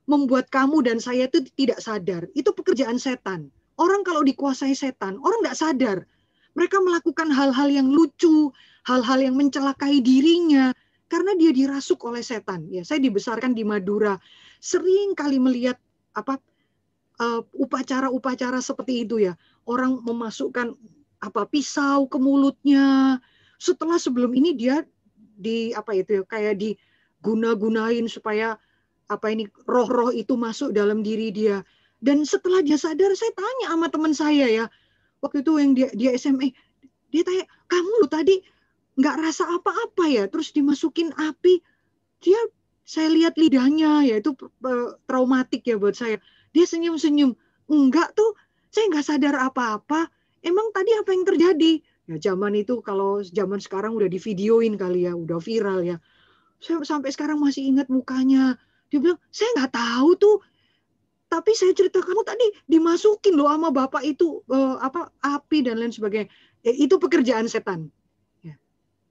membuat kamu dan saya itu tidak sadar. Itu pekerjaan setan. Orang kalau dikuasai setan, orang nggak sadar. Mereka melakukan hal-hal yang lucu, hal-hal yang mencelakai dirinya, karena dia dirasuk oleh setan. Ya, saya dibesarkan di Madura, sering kali melihat upacara-upacara seperti itu ya. Orang memasukkan pisau ke mulutnya. Setelah sebelum ini dia kayak diguna-gunain supaya roh-roh itu masuk dalam diri dia. Dan setelah dia sadar, saya tanya sama teman saya ya, waktu itu yang dia SMA, dia tanya, kamu lu tadi nggak rasa apa-apa ya, terus dimasukin api, saya lihat lidahnya, ya itu traumatik ya buat saya. Dia senyum-senyum, enggak tuh, saya nggak sadar apa-apa. Emang tadi apa yang terjadi? Ya zaman itu, kalau zaman sekarang udah divideoin kali ya, udah viral ya. Saya sampai sekarang masih ingat mukanya. Dia bilang, saya nggak tahu tuh. Tapi saya cerita, kamu tadi dimasukin loh sama bapak itu api dan lain sebagainya. Itu pekerjaan setan. Ya.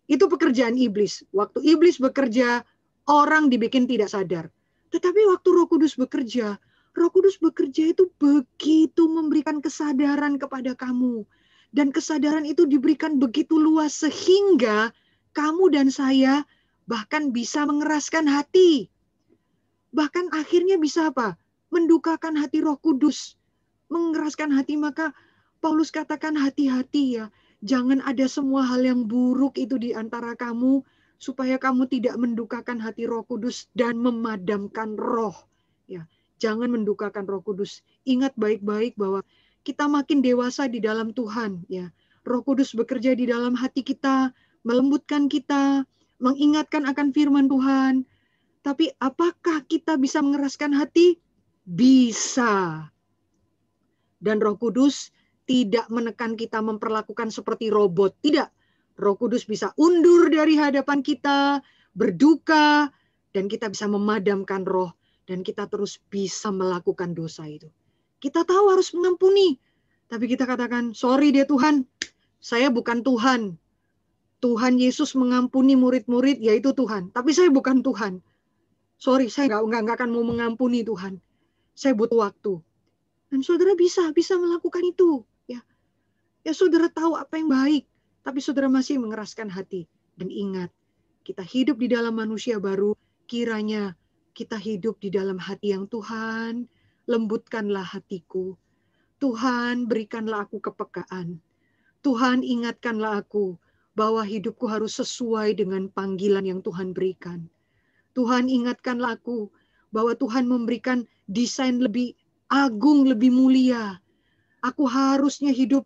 Itu pekerjaan iblis. Waktu iblis bekerja, orang dibikin tidak sadar. Tetapi waktu Roh Kudus bekerja itu begitu memberikan kesadaran kepada kamu. Dan kesadaran itu diberikan begitu luas sehingga kamu dan saya bahkan bisa mengeraskan hati. Bahkan akhirnya bisa apa? Mendukakan hati Roh Kudus. Mengeraskan hati, maka Paulus katakan hati-hati ya. Jangan ada semua hal yang buruk itu di antara kamu, supaya kamu tidak mendukakan hati Roh Kudus dan memadamkan roh. Ya, jangan mendukakan Roh Kudus. Ingat baik-baik bahwa kita makin dewasa di dalam Tuhan. Ya, Roh Kudus bekerja di dalam hati kita, melembutkan kita, mengingatkan akan firman Tuhan. Tapi apakah kita bisa mengeraskan hati? Bisa. Dan Roh Kudus tidak menekan kita memperlakukan seperti robot. Tidak. Roh Kudus bisa undur dari hadapan kita, berduka, dan kita bisa memadamkan roh. Dan kita terus bisa melakukan dosa itu. Kita tahu harus mengampuni. Tapi kita katakan, sorry deh Tuhan, saya bukan Tuhan. Tuhan Yesus mengampuni murid-murid, yaitu Tuhan. Tapi saya bukan Tuhan. Sorry, saya nggak akan mau mengampuni Tuhan. Saya butuh waktu. Dan saudara bisa melakukan itu. Ya saudara tahu apa yang baik. Tapi saudara masih mengeraskan hati. Dan ingat, kita hidup di dalam manusia baru. Kiranya kita hidup di dalam hati yang Tuhan. Lembutkanlah hatiku. Tuhan, berikanlah aku kepekaan. Tuhan, ingatkanlah aku bahwa hidupku harus sesuai dengan panggilan yang Tuhan berikan. Tuhan, ingatkanlah aku bahwa Tuhan memberikan desain lebih agung, lebih mulia. Aku harusnya hidup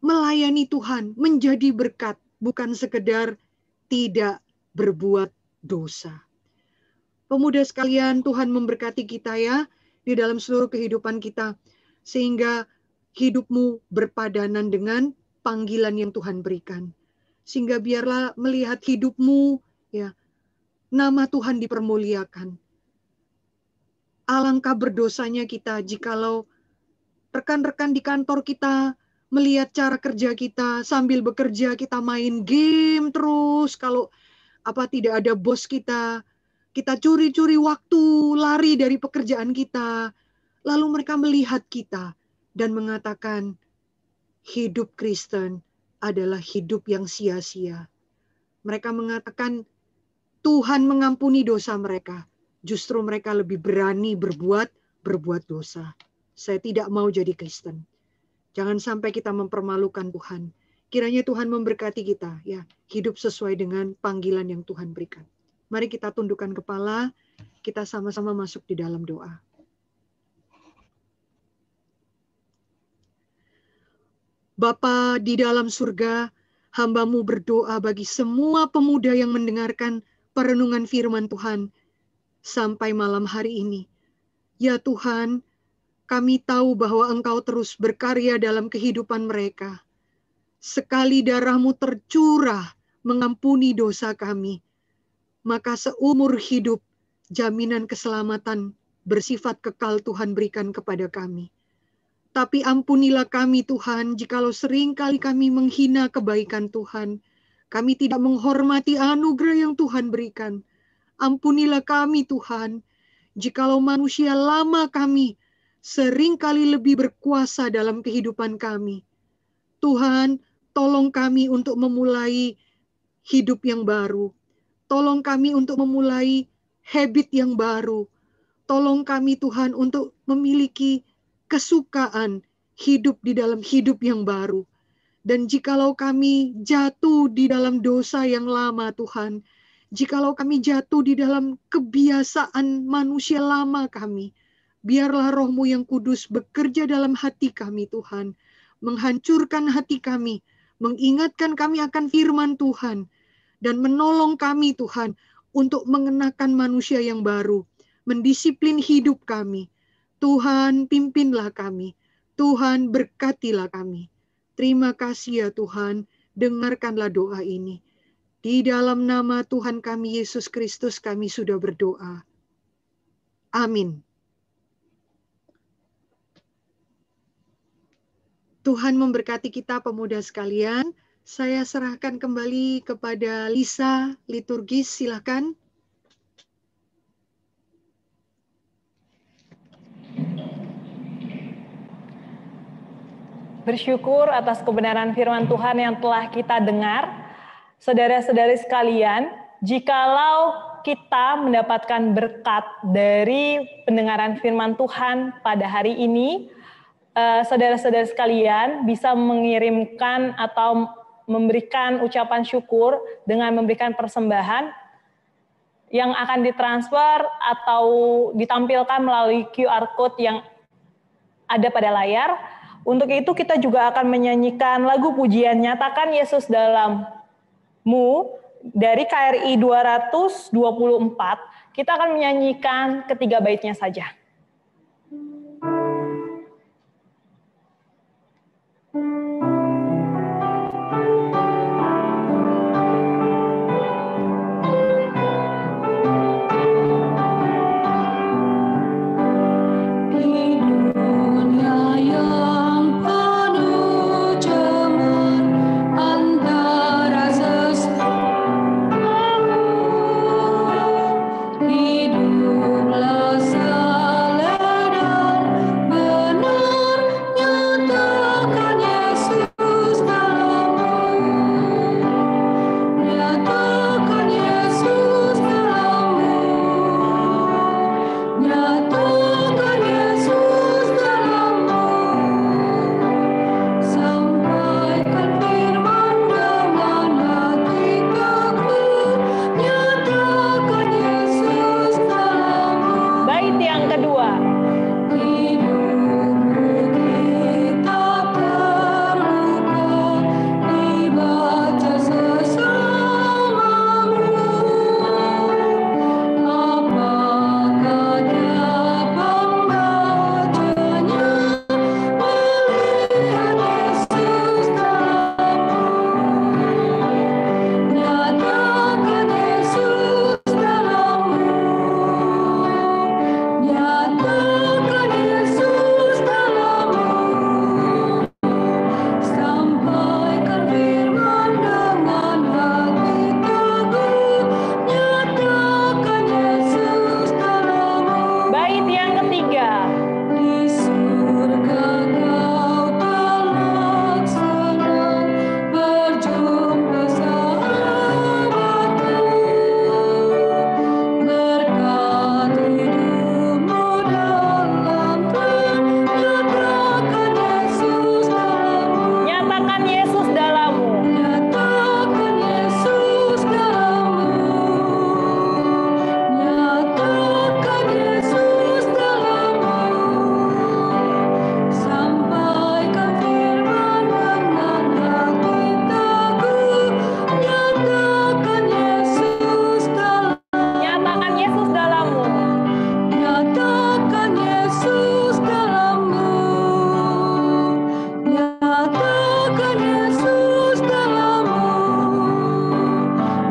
melayani Tuhan, menjadi berkat, bukan sekedar tidak berbuat dosa. Pemuda sekalian, Tuhan memberkati kita ya, di dalam seluruh kehidupan kita, sehingga hidupmu berpadanan dengan panggilan yang Tuhan berikan. Sehingga biarlah melihat hidupmu, ya, nama Tuhan dipermuliakan. Alangkah berdosanya kita jikalau rekan-rekan di kantor kita melihat cara kerja kita, sambil bekerja kita main game terus, kalau tidak ada bos kita curi-curi waktu, lari dari pekerjaan kita. Lalu mereka melihat kita dan mengatakan, hidup Kristen adalah hidup yang sia-sia. Mereka mengatakan, Tuhan mengampuni dosa mereka. Justru mereka lebih berani berbuat dosa. Saya tidak mau jadi Kristen. Jangan sampai kita mempermalukan Tuhan. Kiranya Tuhan memberkati kita, ya, hidup sesuai dengan panggilan yang Tuhan berikan. Mari kita tundukkan kepala, kita sama-sama masuk di dalam doa. Bapa di dalam surga, hamba-Mu berdoa bagi semua pemuda yang mendengarkan perenungan firman Tuhan sampai malam hari ini. Ya Tuhan, kami tahu bahwa Engkau terus berkarya dalam kehidupan mereka. Sekali darah-Mu tercurah mengampuni dosa kami, maka seumur hidup jaminan keselamatan bersifat kekal Tuhan berikan kepada kami. Tapi ampunilah kami Tuhan, jikalau sering kali kami menghina kebaikan Tuhan. Kami tidak menghormati anugerah yang Tuhan berikan. Ampunilah kami Tuhan, jikalau manusia lama kami sering kali lebih berkuasa dalam kehidupan kami. Tuhan, tolong kami untuk memulai hidup yang baru. Tolong kami untuk memulai habit yang baru. Tolong kami Tuhan untuk memiliki kesukaan hidup di dalam hidup yang baru. Dan jikalau kami jatuh di dalam dosa yang lama Tuhan, jikalau kami jatuh di dalam kebiasaan manusia lama kami, biarlah Roh-Mu yang kudus bekerja dalam hati kami Tuhan, menghancurkan hati kami, mengingatkan kami akan firman Tuhan, dan menolong kami Tuhan untuk mengenakan manusia yang baru, mendisiplin hidup kami. Tuhan, pimpinlah kami. Tuhan, berkatilah kami. Terima kasih ya Tuhan, dengarkanlah doa ini. Di dalam nama Tuhan kami Yesus Kristus kami sudah berdoa. Amin. Tuhan memberkati kita pemuda sekalian. Saya serahkan kembali kepada Lisa liturgis, silakan. Bersyukur atas kebenaran firman Tuhan yang telah kita dengar. Saudara-saudari sekalian, jikalau kita mendapatkan berkat dari pendengaran firman Tuhan pada hari ini, saudara-saudari sekalian bisa mengirimkan atau memberikan ucapan syukur dengan memberikan persembahan yang akan ditransfer atau ditampilkan melalui QR Code yang ada pada layar. Untuk itu kita juga akan menyanyikan lagu pujian Nyatakan Yesus Dalam-Mu dari KRI 224. Kita akan menyanyikan ketiga baitnya saja. Hiduplah bait yang ketiga. Di surga kau telah senang berjumpa sahabatku, berkat hidupmu dalam terang, nyatakan Yesus dalammu. Nyatakan Yesus dalammu. Nyatakan Yesus dalammu. Nyatakan Yesus dalammu. Sampaikan firman dengan hati teguh. Nyatakan Yesus dalammu. Nyatakan Yesus dalammu. Nyatakan Yesus dalammu. Nyatakan Yesus dalammu.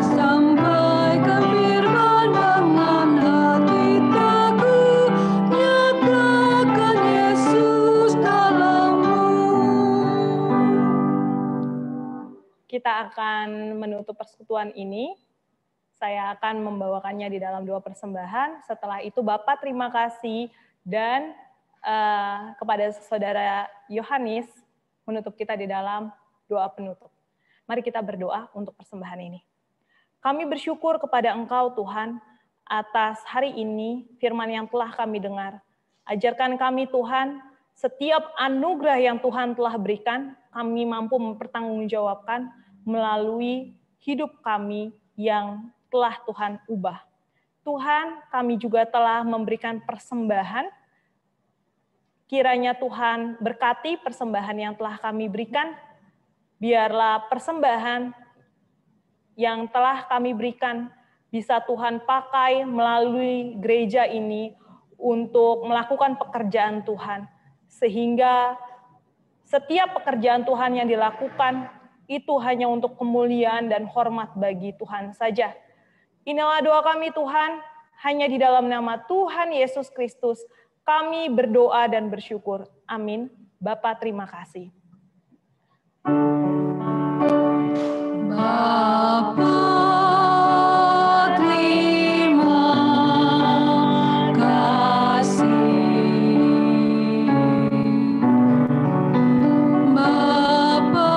Sampaikan firman dengan hati teguh. Nyatakan Yesus dalammu. Kita akan menutup persekutuan ini. Saya akan membawakannya di dalam doa persembahan. Setelah itu Bapak terima kasih dan kepada saudara Yohanes menutup kita di dalam doa penutup. Mari kita berdoa untuk persembahan ini. Kami bersyukur kepada Engkau Tuhan atas hari ini firman yang telah kami dengar. Ajarkan kami Tuhan, setiap anugerah yang Tuhan telah berikan, kami mampu mempertanggungjawabkan melalui hidup kami yang telah Tuhan ubah. Tuhan, kami juga telah memberikan persembahan. Kiranya Tuhan berkati persembahan yang telah kami berikan. Biarlah persembahan yang telah kami berikan bisa Tuhan pakai melalui gereja ini untuk melakukan pekerjaan Tuhan. Sehingga setiap pekerjaan Tuhan yang dilakukan itu hanya untuk kemuliaan dan hormat bagi Tuhan saja. Inilah doa kami Tuhan, hanya di dalam nama Tuhan Yesus Kristus kami berdoa dan bersyukur. Amin. Bapa terima kasih. Bapa terima kasih. Bapa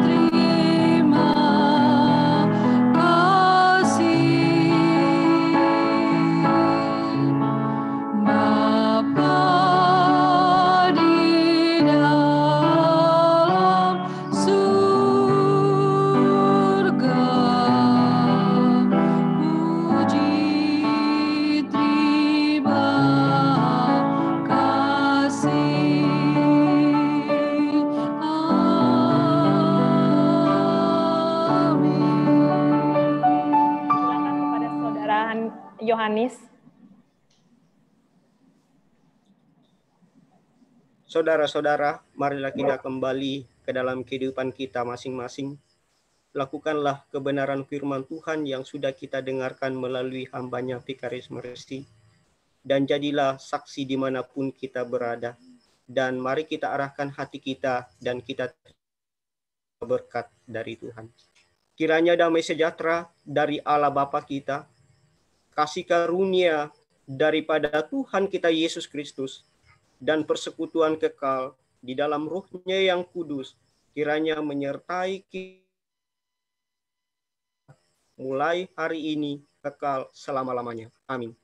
terima kasih. Bapa di dalam surga, puji terima kasih. Amin. Silakan kepada saudara Yohanes. Saudara-saudara, marilah kita kembali ke dalam kehidupan kita masing-masing. Lakukanlah kebenaran firman Tuhan yang sudah kita dengarkan melalui hamba-Nya Vikaris Mercy. Dan jadilah saksi dimanapun kita berada. Dan mari kita arahkan hati kita dan kita berkat dari Tuhan. Kiranya damai sejahtera dari Allah Bapa kita, kasih karunia daripada Tuhan kita Yesus Kristus, dan persekutuan kekal di dalam Roh-Nya yang kudus, kiranya menyertai kita mulai hari ini kekal selama-lamanya. Amin.